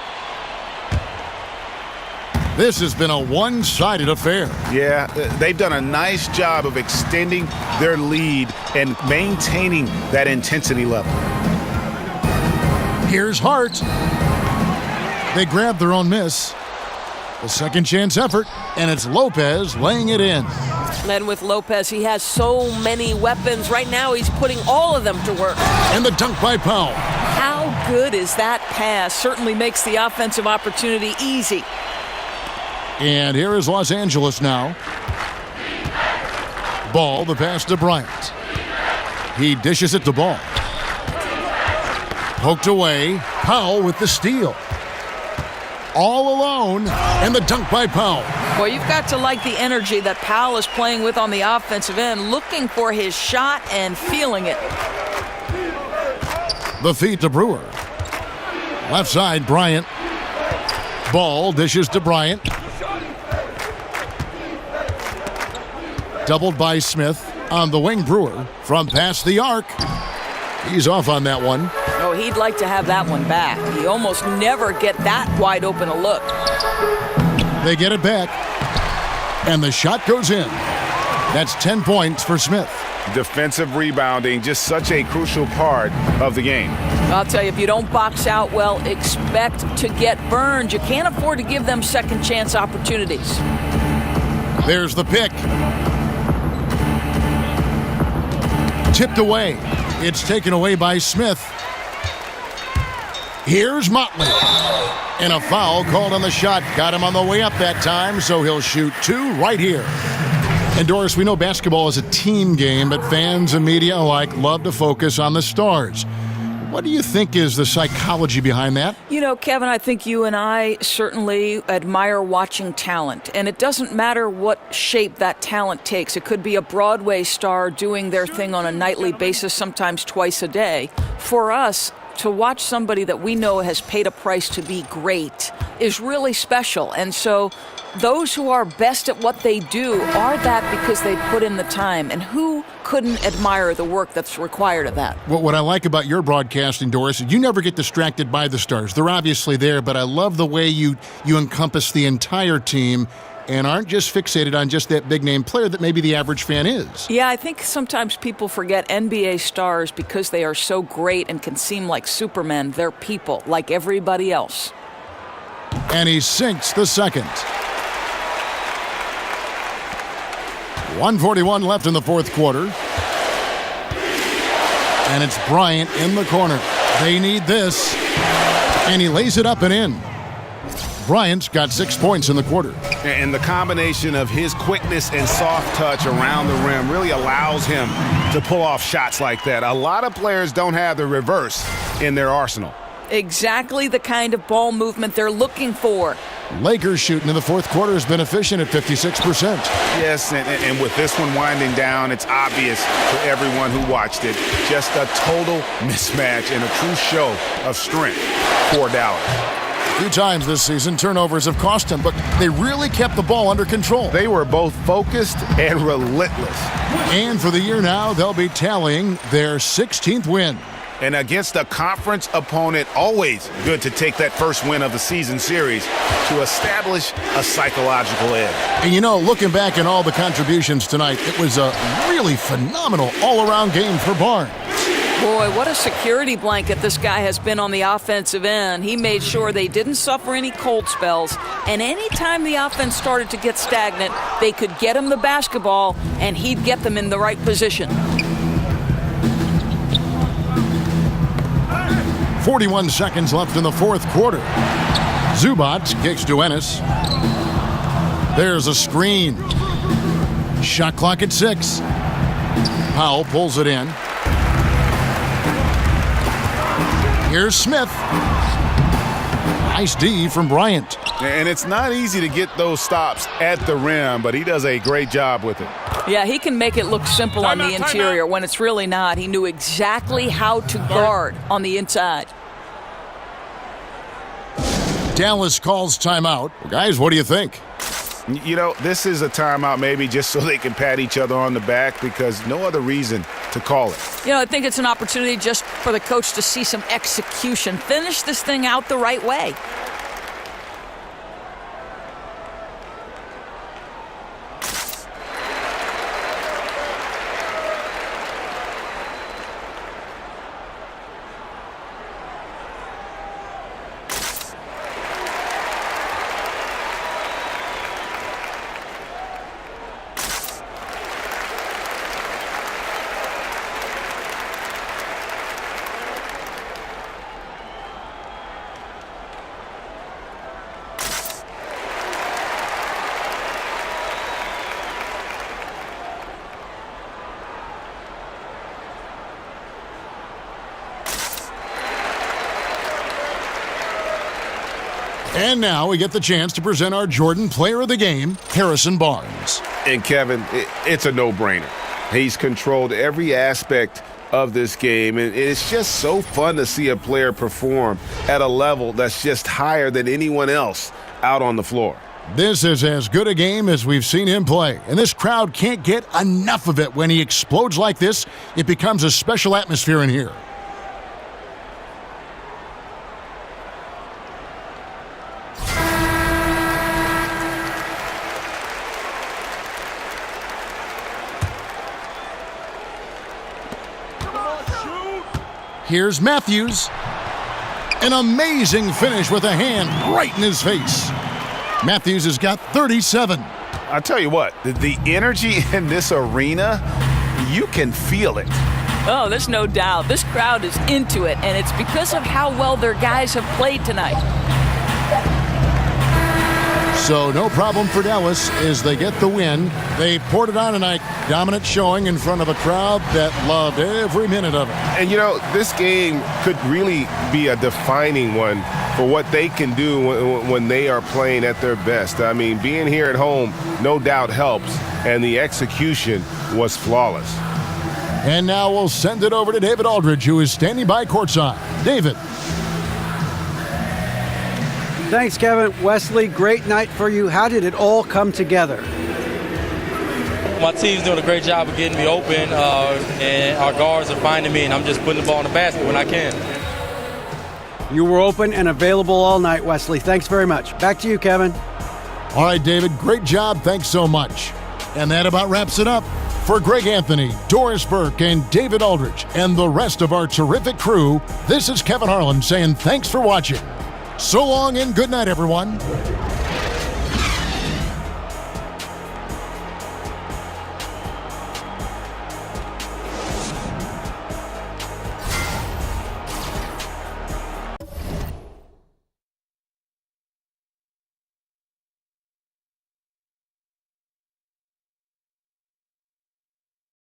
This has been a one-sided affair. Yeah, they've done a nice job of extending their lead and maintaining that intensity level. Here's Hart. They grab their own miss. A second chance effort, and it's Lopez laying it in. And with Lopez, he has so many weapons. Right now, he's putting all of them to work. And the dunk by Powell. How good is that pass? Certainly makes the offensive opportunity easy. And here is Los Angeles now. Ball, the pass to Bryant. He dishes it to Ball. Poked away. Powell with the steal. All alone, and the dunk by Powell. Well, you've got to like the energy that Powell is playing with on the offensive end, looking for his shot and feeling it. The feed to Brewer. Left side, Bryant. Ball dishes to Bryant. Doubled by Smith. On the wing, Brewer from past the arc. He's off on that one. Oh, he'd like to have that one back. He almost never get that wide open a look. They get it back. And the shot goes in. That's 10 points for Smith. Defensive rebounding, just such a crucial part of the game. I'll tell you, if you don't box out well, expect to get burned. You can't afford to give them second chance opportunities. There's the pick. Tipped away. It's taken away by Smith. Here's Motley. And a foul called on the shot. Got him on the way up that time, so he'll shoot two right here. And Doris, we know basketball is a team game, but fans and media alike love to focus on the stars. What do you think is the psychology behind that? You know, Kevin, I think you and I certainly admire watching talent. And it doesn't matter what shape that talent takes. It could be a Broadway star doing their thing on a nightly basis, sometimes twice a day. For us, to watch somebody that we know has paid a price to be great is really special. And so those who are best at what they do are that because they put in the time. And who couldn't admire the work that's required of that? Well, what I like about your broadcasting, Doris, is you never get distracted by the stars. They're obviously there, but I love the way you encompass the entire team and aren't just fixated on just that big-name player that maybe the average fan is. Yeah, I think sometimes people forget NBA stars because they are so great and can seem like supermen. They're people like everybody else. And he sinks the second. 1:41 left in the fourth quarter. And it's Bryant in the corner. They need this. And he lays it up and in. Bryant's got 6 points in the quarter. And the combination of his quickness and soft touch around the rim really allows him to pull off shots like that. A lot of players don't have the reverse in their arsenal. Exactly the kind of ball movement they're looking for. Lakers shooting in the fourth quarter has been efficient at 56%. Yes, and with this one winding down, it's obvious to everyone who watched it. Just a total mismatch and a true show of strength for Dallas. A few times this season, turnovers have cost them, but they really kept the ball under control. They were both focused and relentless. And for the year now, they'll be tallying their 16th win. And against a conference opponent, always good to take that first win of the season series to establish a psychological edge. And you know, looking back at all the contributions tonight, it was a really phenomenal all-around game for Barnes. Boy, what a security blanket this guy has been on the offensive end. He made sure they didn't suffer any cold spells. And anytime the offense started to get stagnant, they could get him the basketball, and he'd get them in the right position. 41 seconds left in the fourth quarter. Zubac kicks to Ennis. There's a screen. Shot clock at 6. Powell pulls it in. Here's Smith. Nice D from Bryant. And it's not easy to get those stops at the rim, but he does a great job with it. Yeah, he can make it look simple on the interior when it's really not. He knew exactly how to guard on the inside. Dallas calls timeout. Well, guys, what do you think? You know, this is a timeout maybe just so they can pat each other on the back because no other reason to call it. You know, I think it's an opportunity just for the coach to see some execution. Finish this thing out the right way. And now we get the chance to present our Jordan Player of the Game, Harrison Barnes. And Kevin, it's a no-brainer. He's controlled every aspect of this game, and it's just so fun to see a player perform at a level that's just higher than anyone else out on the floor. This is as good a game as we've seen him play, and this crowd can't get enough of it. When he explodes like this, it becomes a special atmosphere in here. Here's Matthews. An amazing finish with a hand right in his face. Matthews has got 37. I tell you what, the energy in this arena, you can feel it. Oh, there's no doubt. This crowd is into it, and it's because of how well their guys have played tonight. So no problem for Dallas as they get the win. They poured it on tonight. Dominant showing in front of a crowd that loved every minute of it. And you know, this game could really be a defining one for what they can do when they are playing at their best. I mean, being here at home no doubt helps, and the execution was flawless. And now we'll send it over to David Aldridge, who is standing by courtside. David. Thanks, Kevin. Wesley, great night for you. How did it all come together? My team's doing a great job of getting me open, and our guards are finding me, and I'm just putting the ball in the basket when I can. You were open and available all night, Wesley. Thanks very much. Back to you, Kevin. All right, David, great job. Thanks so much. And that about wraps it up. For Greg Anthony, Doris Burke, and David Aldridge, and the rest of our terrific crew, this is Kevin Harlan saying thanks for watching. So long and good night, everyone.